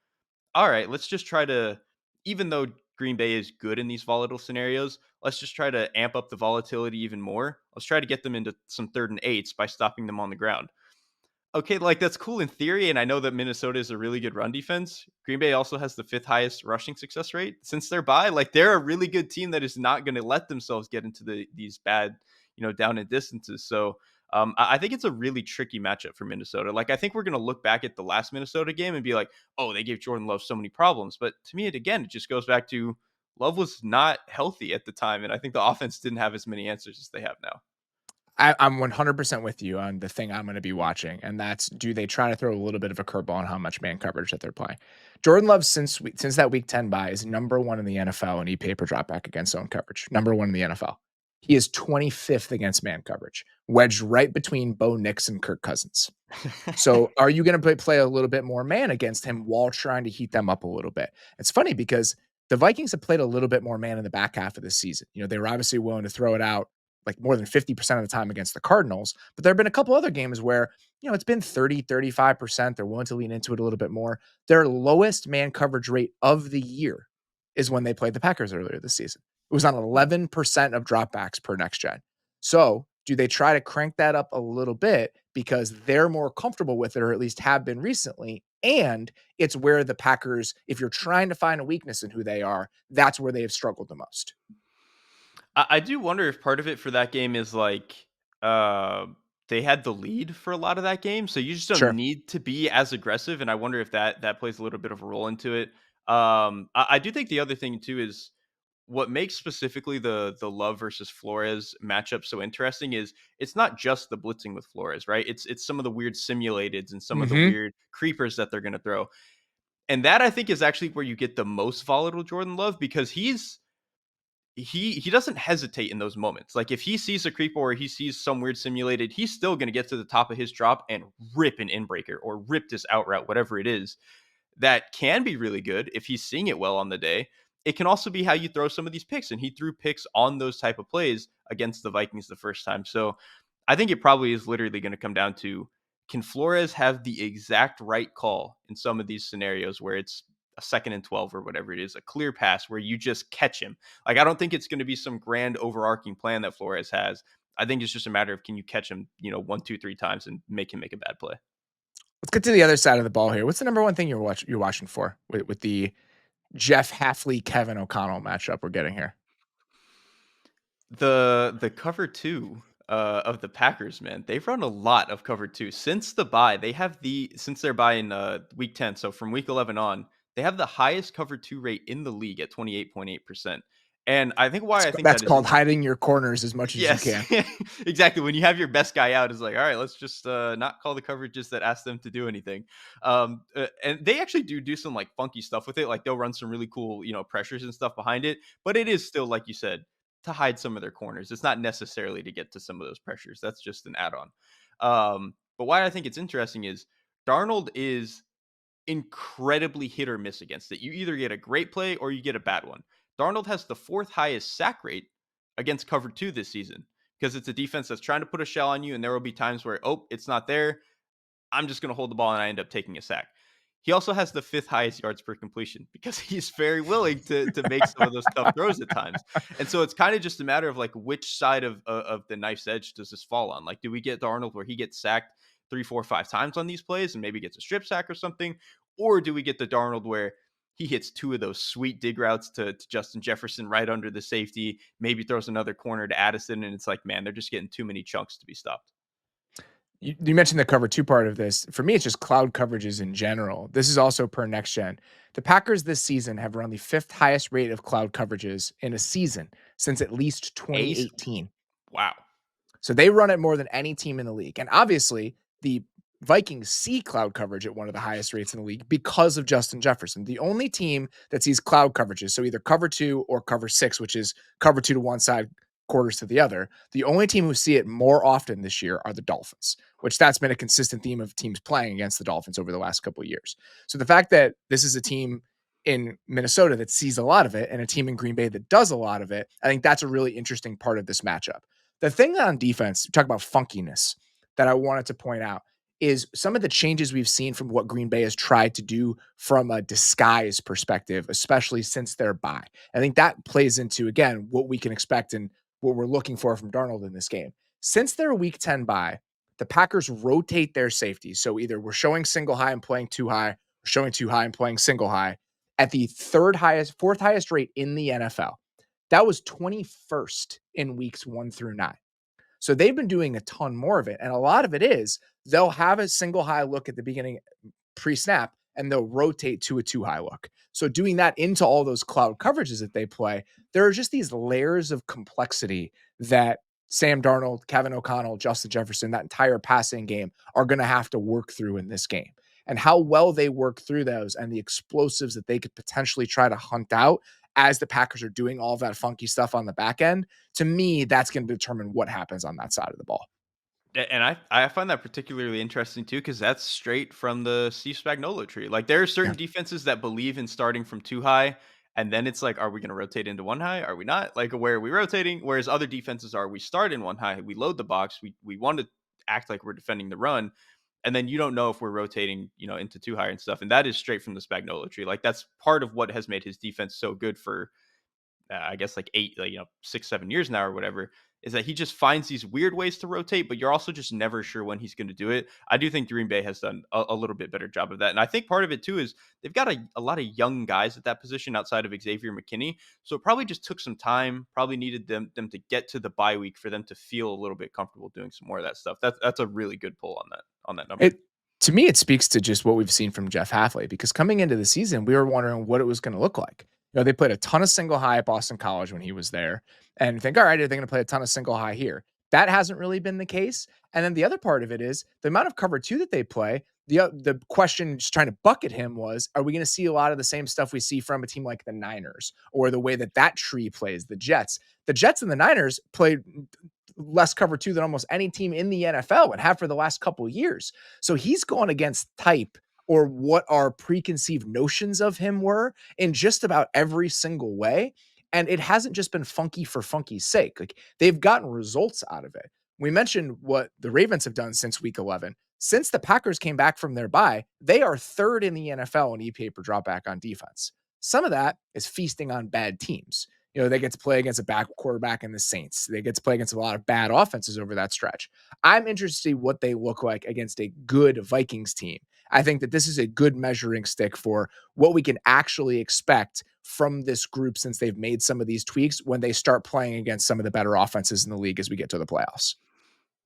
all right, let's just try to, even though Green Bay is good in these volatile scenarios, let's just try to amp up the volatility even more. Let's try to get them into some 3rd and 8s by stopping them on the ground. Okay, like that's cool in theory, and I know that Minnesota is a really good run defense. Green Bay also has the 5th highest rushing success rate since they're by. Like they're a really good team that is not going to let themselves get into these bad, down and distances. So I think it's a really tricky matchup for Minnesota. Like I think we're going to look back at the last Minnesota game and be like, oh, they gave Jordan Love so many problems. But to me, it just goes back to Love was not healthy at the time, and I think the offense didn't have as many answers as they have now. I'm 100% with you on the thing I'm going to be watching, and that's do they try to throw a little bit of a curveball on how much man coverage that they're playing. Jordan Love since that Week 10 bye is number one in the NFL in EPA per dropback against zone coverage. Number one in the NFL. He is 25th against man coverage, wedged right between Bo Nix and Kirk Cousins. So are you going to play a little bit more man against him while trying to heat them up a little bit? It's funny because the Vikings have played a little bit more man in the back half of the season. They were obviously willing to throw it out like more than 50% of the time against the Cardinals, but there have been a couple other games where, it's been 30, 35%. They're willing to lean into it a little bit more. Their lowest man coverage rate of the year is when they played the Packers earlier this season. It was on 11% of dropbacks per next gen. So do they try to crank that up a little bit because they're more comfortable with it, or at least have been recently? And it's where the Packers, if you're trying to find a weakness in who they are, that's where they have struggled the most. I do wonder if part of it for that game is like uh, they had the lead for a lot of that game, so you just don't Sure. need to be as aggressive. And I wonder if that plays a little bit of a role into it. I do think the other thing too is what makes specifically the Love versus Flores matchup so interesting is it's not just the blitzing with Flores, right? It's some of the weird simulateds and some of the Mhm. weird creepers that they're going to throw. And that I think is actually where you get the most volatile Jordan Love because he doesn't hesitate in those moments. Like if he sees a creeper or he sees some weird simulated, he's still going to get to the top of his drop and rip an inbreaker or rip this out route, whatever it is. That can be really good if he's seeing it well on the day. It can also be how you throw some of these picks, and he threw picks on those type of plays against the Vikings the first time. So I think it probably is literally going to come down to, can Flores have the exact right call in some of these scenarios where it's a 2nd and 12 or whatever it is, a clear pass where you just catch him. Like I don't think it's going to be some grand overarching plan that Flores has. I think it's just a matter of, can you catch him, one, two, three times and make him make a bad play. Let's get to the other side of the ball here. What's the number one thing you're watching for with the Jeff Hafley, Kevin O'Connell matchup we're getting here? The cover 2, of the Packers, man, they've run a lot of cover 2. Since the bye, since their bye in, week 10, so from week 11 on, they have the highest cover 2 rate in the league at 28.8%. And I think why I think That's that is called hiding your corners as much as you yes, can. exactly. When you have your best guy out, it's like, all right, let's just not call the coverages that ask them to do anything. And they actually do some like funky stuff with it. Like they'll run some really cool, pressures and stuff behind it. But it is still, like you said, to hide some of their corners. It's not necessarily to get to some of those pressures. That's just an add-on. But why I think it's interesting is Darnold is incredibly hit or miss against it. You either get a great play or you get a bad one. Darnold has the 4th highest sack rate against cover 2 this season because it's a defense that's trying to put a shell on you, and there will be times where, oh, it's not there. I'm just going to hold the ball and I end up taking a sack. He also has the 5th highest yards per completion because he's very willing to make some of those tough throws at times. And so it's kind of just a matter of like which side of the knife's edge does this fall on? Like, do we get Darnold where he gets sacked 3, 4, 5 times on these plays and maybe gets a strip sack or something? Or do we get the Darnold where he hits 2 of those sweet dig routes to Justin Jefferson right under the safety, maybe throws another corner to Addison, and it's like, man, they're just getting too many chunks to be stopped. You mentioned the cover 2 part of this. For me, it's just cloud coverages in general. This is also per next gen. The Packers this season have run the 5th highest rate of cloud coverages in a season since at least Ace, 2018. wow. So they run it more than any team in the league. And obviously, the Vikings see cloud coverage at one of the highest rates in the league because of Justin Jefferson. The only team that sees cloud coverages, so either cover 2 or cover 6, which is cover 2 to one side, quarters to the other. The only team who see it more often this year are the Dolphins, which that's been a consistent theme of teams playing against the Dolphins over the last couple of years. So the fact that this is a team in Minnesota that sees a lot of it and a team in Green Bay that does a lot of it, I think that's a really interesting part of this matchup. The thing on defense, talk about funkiness, that I wanted to point out is some of the changes we've seen from what Green Bay has tried to do from a disguise perspective, especially since their bye. I think that plays into, again, what we can expect and what we're looking for from Darnold in this game. Since their week 10 bye, the Packers rotate their safeties. So either we're showing single high and playing too high, or showing too high and playing single high at the 4th highest rate in the NFL. That was 21st in weeks 1 through 9. So they've been doing a ton more of it. And a lot of it is they'll have a single high look at the beginning pre-snap and they'll rotate to a 2 high look. So doing that into all those cloud coverages that they play, there are just these layers of complexity that Sam Darnold, Kevin O'Connell, Justin Jefferson, that entire passing game are going to have to work through in this game. And how well they work through those and the explosives that they could potentially try to hunt out as the Packers are doing all of that funky stuff on the back end, to me, that's going to determine what happens on that side of the ball. And I find that particularly interesting too, because that's straight from the Steve Spagnuolo tree. Like there are Yeah. certain defenses that believe in starting from 2 high, and then it's like, are we going to rotate into 1 high? Are we not? Like, where are we rotating? Whereas other defenses are, we start in 1 high, we load the box, we want to act like we're defending the run, and then you don't know if we're rotating, into 2 high and stuff. And that is straight from the Spagnuolo tree. Like that's part of what has made his defense so good for I guess like 6, 7 years now or whatever, is that he just finds these weird ways to rotate, but you're also just never sure when he's going to do it. I do think Green Bay has done a little bit better job of that. And I think part of it too is they've got a lot of young guys at that position outside of Xavier McKinney. So it probably just took some time, probably needed them to get to the bye week for them to feel a little bit comfortable doing some more of that stuff. That's a really good pull on that number. It To me, it speaks to just what we've seen from Jeff Hafley because coming into the season, we were wondering what it was going to look like. They played a ton of single high at Boston College when he was there, and you think, all right, are they going to play a ton of single high here? That hasn't really been the case. And then the other part of it is the amount of cover two that they play. The question just trying to bucket him was, are we going to see a lot of the same stuff we see from a team like the Niners or the way that that tree plays the Jets? The Jets and the Niners played less cover two than almost any team in the NFL and have for the last couple of years. So he's going against type or what our preconceived notions of him were in just about every single way. And it hasn't just been funky for funky's sake. Like they've gotten results out of it. We mentioned what the Ravens have done since week 11. Since the Packers came back from their bye, they are third in the NFL in EPA per dropback on defense. Some of that is feasting on bad teams. They get to play against a back quarterback in the Saints. They get to play against a lot of bad offenses over that stretch. I'm interested to see what they look like against a good Vikings team. I think that this is a good measuring stick for what we can actually expect from this group since they've made some of these tweaks when they start playing against some of the better offenses in the league as we get to the playoffs.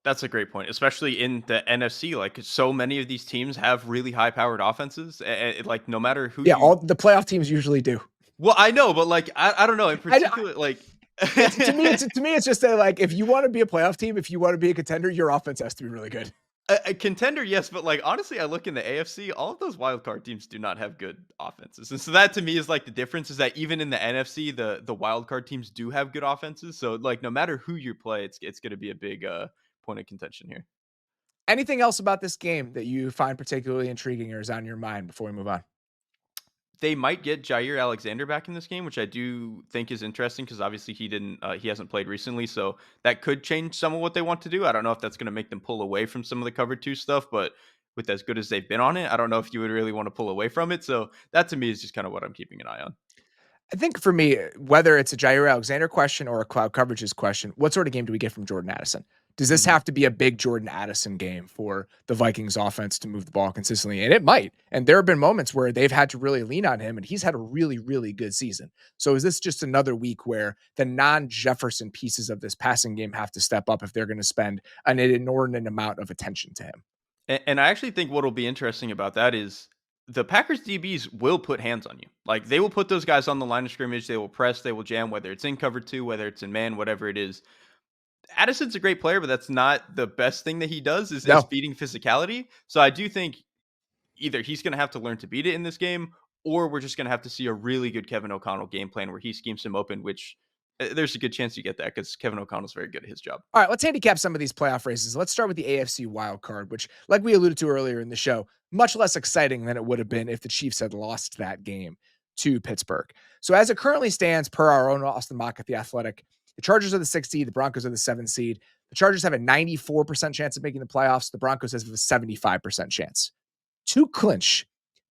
That's a great point, especially in the NFC. Like, so many of these teams have really high-powered offenses. Like, no matter who Yeah, you. all the playoff teams usually do. Well, I know, but like, I don't know. In I particular, like, it's to me, it's just that like if you want to be a playoff team, if you want to be a contender, your offense has to be really good. a contender, yes, but like honestly, I look in the AFC, all of those wild card teams do not have good offenses, and so that to me is like the difference is that even in the NFC, the wild card teams do have good offenses. So like, no matter who you play, it's going to be a big point of contention here. Anything else about this game that you find particularly intriguing or is on your mind before we move on? They might get Jair Alexander back in this game, which I do think is interesting because obviously he hasn't played recently, so that could change some of what they want to do. I don't know if that's going to make them pull away from some of the cover two stuff, but with as good as they've been on it, I don't know if you would really want to pull away from it. So that to me is just kind of what I'm keeping an eye on. I think for me, whether it's a Jair Alexander question or a cloud coverages question, what sort of game do we get from Jordan Addison? Does this Mhm. have to be a big Jordan Addison game for the Vikings offense to move the ball consistently? And it might. And there have been moments where they've had to really lean on him, and he's had a really, really good season. So is this just another week where the non-Jefferson pieces of this passing game have to step up if they're going to spend an inordinate amount of attention to him? And I actually think what'll be interesting about that is the Packers DBs will put hands on you. Like they will put those guys on the line of scrimmage. They will press. They will jam. Whether it's in cover two, whether it's in man, whatever it is. Addison's a great player, but that's not the best thing that he does is No. beating physicality. So I do think either he's going to have to learn to beat it in this game, or we're just going to have to see a really good Kevin O'Connell game plan where he schemes him open, which there's a good chance you get that because Kevin O'Connell's very good at his job. All right, let's handicap some of these playoff races. Let's start with the AFC wild card, which, like we alluded to earlier in the show, much less exciting than it would have been if the Chiefs had lost that game to Pittsburgh. So, as it currently stands, per our own Austin Mock at the Athletic, the Chargers are the 6th seed, the Broncos are the 7th seed. The Chargers have a 94% chance of making the playoffs. The Broncos have a 75% chance. To clinch,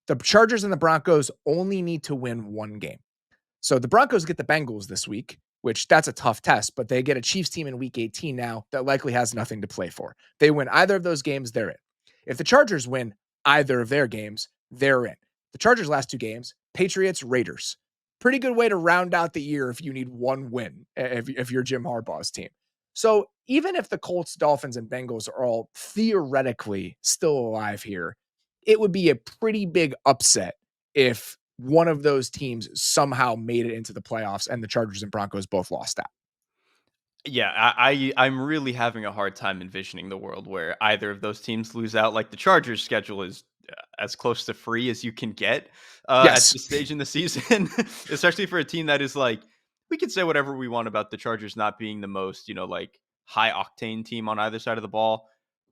the Chargers and the Broncos only need to win one game. So the Broncos get the Bengals this week, which that's a tough test, but they get a Chiefs team in week 18 now that likely has nothing to play for. They win either of those games, they're in. If the Chargers win either of their games, they're in. The Chargers' last two games, Patriots, Raiders. Pretty good way to round out the year if you need one win, if you're Jim Harbaugh's team. So even if the Colts, Dolphins, and Bengals are all theoretically still alive here, it would be a pretty big upset if one of those teams somehow made it into the playoffs and the Chargers and Broncos both lost out. Yeah, I'm really having a hard time envisioning the world where either of those teams lose out. Like the Chargers' schedule is as close to free as you can get at Yes. this stage in the season, especially for a team that is like we could say whatever we want about the Chargers not being the most like high octane team on either side of the ball,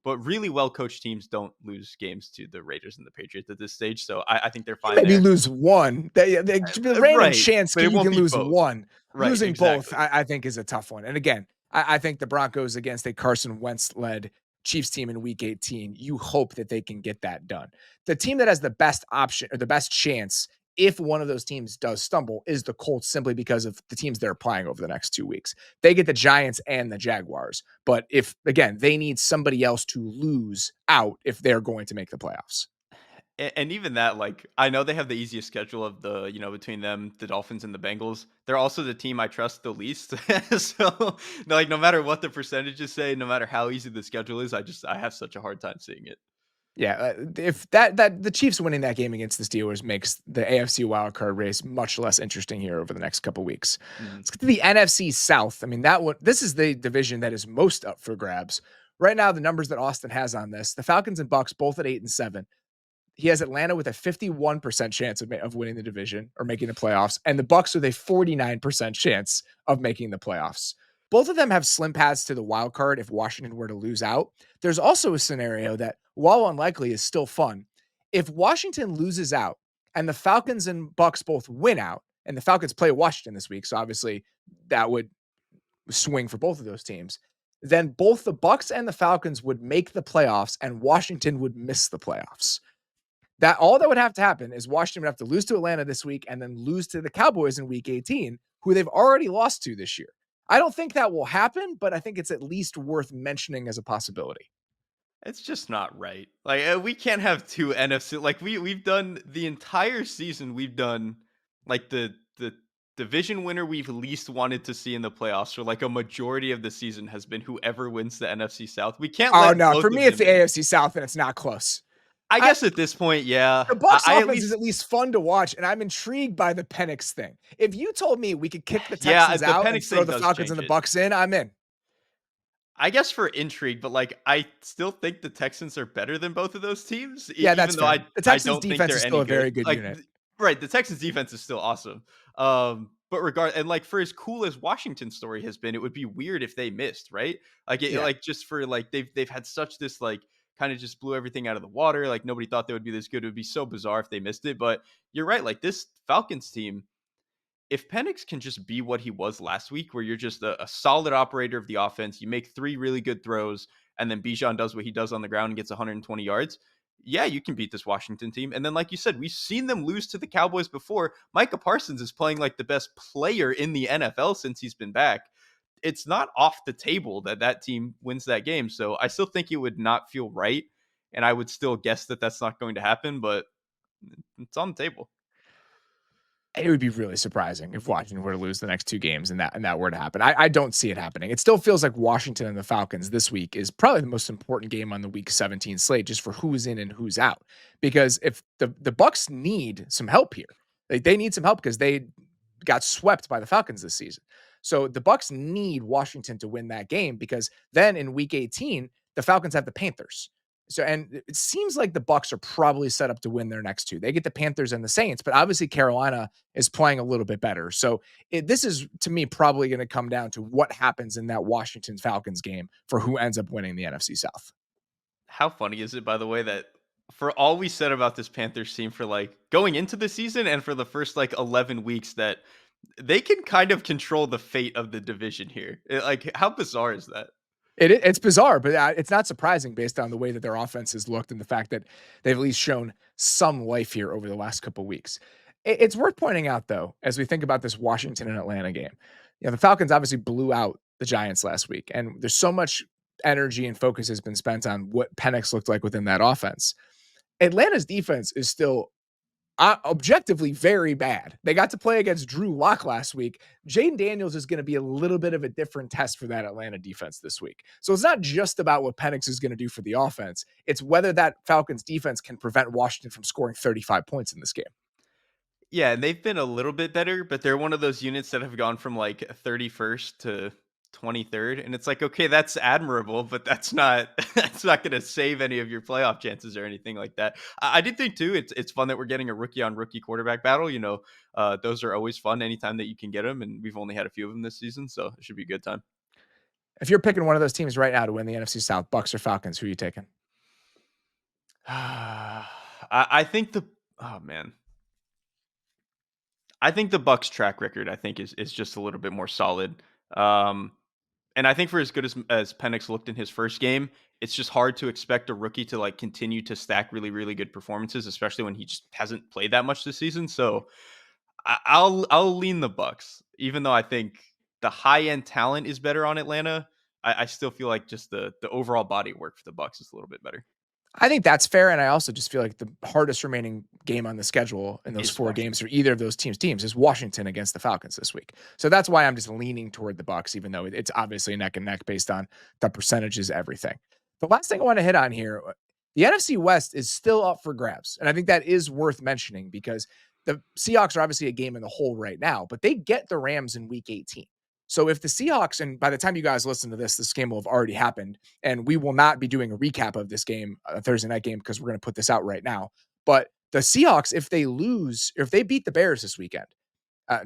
but really well coached teams don't lose games to the Raiders and the Patriots at this stage. So I think they're You fine maybe there. lose one. The reigning Right, but Shansky, it you won't can be lose both. one. Right, Losing both, exactly. I think, is a tough one. And again, I think the Broncos against a Carson Wentz led Chiefs team in week 18, you hope that they can get that done. The team that has the best option or the best chance if one of those teams does stumble is the Colts simply because of the teams they're playing over the next 2 weeks. They get the Giants and the Jaguars. But if, again, they need somebody else to lose out if they're going to make the playoffs. And even that, like, I know they have the easiest schedule of the, between them, the Dolphins and the Bengals. They're also the team I trust the least. So, like, no matter what the percentages say, no matter how easy the schedule is, I have such a hard time seeing it. Yeah, if that the Chiefs winning that game against the Steelers makes the AFC wildcard race much less interesting here over the next couple weeks. Mhm. Let's get to the NFC South. I mean, this is the division that is most up for grabs. Right now, the numbers that Austin has on this, the Falcons and Bucks both at 8-7. He has Atlanta with a 51% chance of winning the division or making the playoffs, and the Bucks with a 49% chance of making the playoffs. Both of them have slim paths to the wild card if Washington were to lose out. There's also a scenario that, while unlikely, is still fun. If Washington loses out and the Falcons and Bucks both win out, and the Falcons play Washington this week, so obviously that would swing for both of those teams, then both the Bucks and the Falcons would make the playoffs and Washington would miss the playoffs. That all that would have to happen is Washington would have to lose to Atlanta this week and then lose to the Cowboys in week 18, who they've already lost to this year. I don't think that will happen, but I think it's at least worth mentioning as a possibility. It's just not right. Like we can't have two NFC. Like we've done the entire season. We've done like the division winner we've least wanted to see in the playoffs for like a majority of the season has been whoever wins the NFC South. We can't Oh let no, both for of me it's them the in. AFC South and it's not close. I I guess at this point, yeah. The Bucks I at offense is least at least fun to watch, and I'm intrigued by the Penix thing. If you told me we could kick the yeah, Texans the out and Penix throw thing the does Falcons and change the it. Bucks in, I'm in. I guess for intrigue, but like I still think the Texans are better than both of those teams, Yeah, even that's though fair. I The I Texans don't think defense they're is still any a very good. good Like unit. right, the Texans defense is still awesome. But and like for as cool as Washington's story has been, it would be weird if they missed, right? Yeah. Like just for like they've had such this like kind of just blew everything out of the water. Like nobody thought they would be this good. It would be so bizarre if they missed it. But you're right. Like this Falcons team, if Penix can just be what he was last week, where you're just a solid operator of the offense, you make three really good throws, and then Bijan does what he does on the ground and gets 120 yards. Yeah, you can beat this Washington team. And then, like you said, we've seen them lose to the Cowboys before. Micah Parsons is playing like the best player in the NFL since he's been back. It's not off the table that that team wins that game. So I still think it would not feel right. And I would still guess that that's not going to happen, but it's on the table. It would be really surprising if Washington were to lose the next two games and that were to happen. I don't see it happening. It still feels like Washington and the Falcons this week is probably the most important game on the week 17 slate, just for who's in and who's out. Because if the Bucks need some help here, like they need some help because they got swept by the Falcons this season. So the Bucks need Washington to win that game because then in week 18, the Falcons have the Panthers. So and it seems like the Bucks are probably set up to win their next two. They get the Panthers and the Saints, but obviously Carolina is playing a little bit better. So this is to me probably going to come down to what happens in that Washington Falcons game for who ends up winning the NFC South. How funny is it, by the way, that for all we said about this Panthers team for like going into the season and for the first like 11 weeks, that they can kind of control the fate of the division here. Like, how bizarre is that? It's bizarre, but it's not surprising based on the way that their offense has looked and the fact that they've at least shown some life here over the last couple weeks. It's worth pointing out, though, as we think about this Washington and Atlanta game. The Falcons obviously blew out the Giants last week, and there's so much energy and focus has been spent on what Penix looked like within that offense. Atlanta's defense is still objectively very bad. They got to play against Drew Lock last week. Jaden Daniels is going to be a little bit of a different test for that Atlanta defense this week. So it's not just about what Penix is going to do for the offense. It's whether that Falcons defense can prevent Washington from scoring 35 points in this game. Yeah, and they've been a little bit better, but they're one of those units that have gone from like 31st to 23rd, and it's like, okay, that's admirable, but that's not that's not going to save any of your playoff chances or anything like that. I did think too, it's fun that we're getting a rookie on rookie quarterback battle. Those are always fun anytime that you can get them, and we've only had a few of them this season, so it should be a good time. If you're picking one of those teams right now to win the NFC South, Bucks or Falcons, who are you taking? I think the oh man, I think the Bucks track record I think is just a little bit more solid. Um, and I think for as good as Penix looked in his first game, it's just hard to expect a rookie to like continue to stack really really good performances, especially when he just hasn't played that much this season. So I'll lean the Bucks, even though I think the high end talent is better on Atlanta. I still feel like just the overall body of work for the Bucks is a little bit better. I think that's fair, and I also just feel like the hardest remaining game on the schedule in those Is four Washington. games for either of those teams is Washington against the Falcons this week. So that's why I'm just leaning toward the Bucks, even though it's obviously neck and neck based on the percentages, everything. The last thing I want to hit on here, The NFC West is still up for grabs. And I think that is worth mentioning because the Seahawks are obviously a game in the hole right now, but they get the Rams in week 18. So if the Seahawks, and by the time you guys listen to this game will have already happened, and we will not be doing a recap of this game, a Thursday night game, because we're going to put this out right now. But the Seahawks, if they lose, or if they beat the Bears this weekend,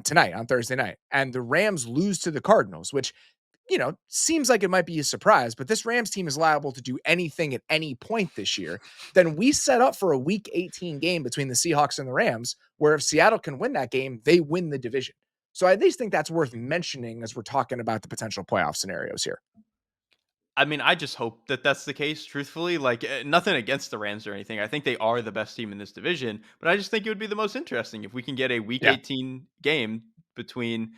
tonight on Thursday night, and the Rams lose to the Cardinals, which seems like it might be a surprise, but this Rams team is liable to do anything at any point this year. Then we set up for a week 18 game between the Seahawks and the Rams, where if Seattle can win that game, they win the division. So I at least think that's worth mentioning as we're talking about the potential playoff scenarios here. I mean, I just hope that that's the case, truthfully. Like, nothing against the Rams or anything. I think they are the best team in this division, but I just think it would be the most interesting if we can get a week Yeah. 18 game between,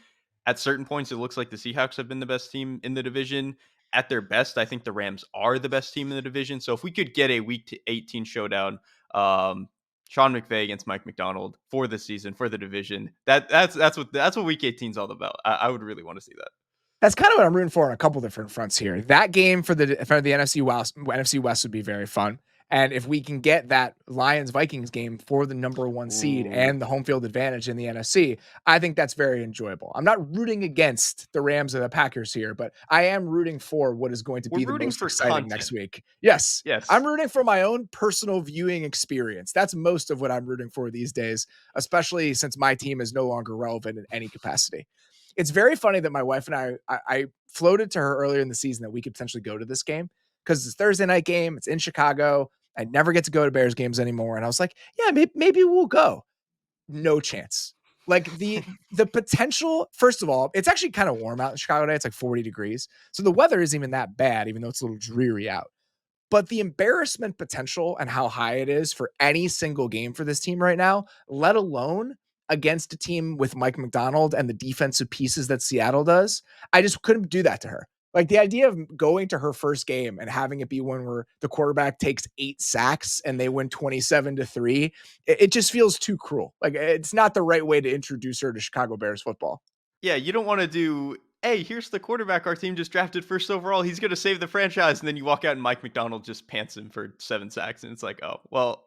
at certain points, it looks like the Seahawks have been the best team in the division. At their best, I think the Rams are the best team in the division. So if we could get a week 18 showdown, Sean McVay against Mike McDonald for the season, for the division, that's what week 18 is all about. I would really want to see that. That's kind of what I'm rooting for on a couple different fronts here. That game for the NFC West would be very fun. And if we can get that Lions Vikings game for the number one seed Ooh. and the home field advantage in the NFC, I think that's very enjoyable. I'm not rooting against the Rams or the Packers here, but I am rooting for what is going to We're be the rooting most for exciting next content. week. Yes, Yes. I'm rooting for my own personal viewing experience. That's most of what I'm rooting for these days, especially since my team is no longer relevant in any capacity. It's very funny that my wife and I floated to her earlier in the season that we could potentially go to this game because it's a Thursday night game. It's in Chicago. I never get to go to Bears games anymore. And I was like, yeah, maybe we'll go. No chance. Like the potential, first of all, it's actually kind of warm out in Chicago today. It's like 40 degrees. So the weather isn't even that bad, even though it's a little dreary out. But the embarrassment potential and how high it is for any single game for this team right now, let alone against a team with Mike McDonald and the defensive pieces that Seattle does, I just couldn't do that to her. Like the idea of going to her first game and having it be one where the quarterback takes 8 sacks and they win 27-3, it just feels too cruel. Like it's not the right way to introduce her to Chicago Bears football. Yeah, you don't wanna do, "Hey, here's the quarterback our team just drafted first overall. He's gonna save the franchise," and then you walk out and Mike McDonald just pants him for 7 sacks, and it's like, "Oh, well,"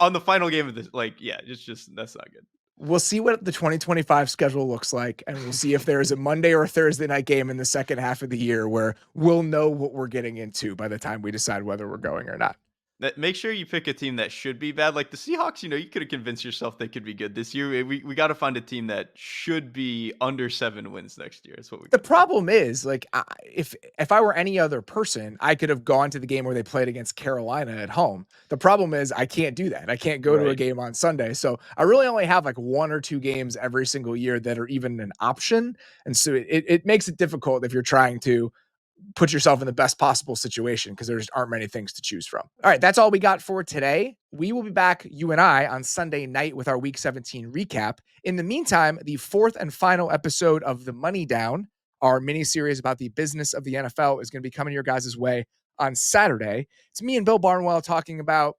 on the final game of this, like, yeah, it's just that's not good. We'll see what the 2025 schedule looks like, and we'll see if there is a Monday or a Thursday night game in the second half of the year where we'll know what we're getting into by the time we decide whether we're going or not. That make sure you pick a team that should be bad, like the Seahawks, you could have convinced yourself they could be good this year. We gotta find a team that should be under 7 wins next year. That's what we The gotta do. problem is, like, if I were any other person, I could have gone to the game where they played against Carolina at home. The problem is I can't do that. I can't go to a Right. game on Sunday. So I really only have like 1 or 2 games every single year that are even an option. And so it makes it difficult if you're trying to put yourself in the best possible situation because there just aren't many things to choose from. All right, that's all we got for today. We will be back, you and I, on Sunday night with our Week 17 recap. In the meantime, the fourth and final episode of The Money Down, our mini series about the business of the NFL, is going to be coming your guys' way on Saturday. It's me and Bill Barnwell talking about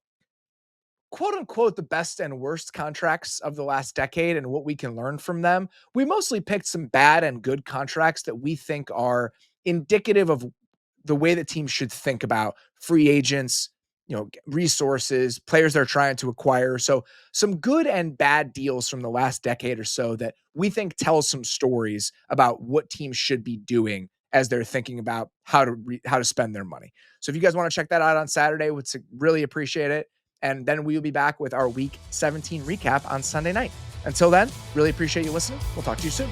quote unquote the best and worst contracts of the last decade and what we can learn from them. We mostly picked some bad and good contracts that we think are indicative of the way that teams should think about free agents, resources, players they're trying to acquire. So some good and bad deals from the last decade or so that we think tell some stories about what teams should be doing as they're thinking about how to spend their money. So if you guys want to check that out on Saturday, would really appreciate it. And then we'll be back with our Week 17 recap on Sunday night. Until then, really appreciate you listening. We'll talk to you soon.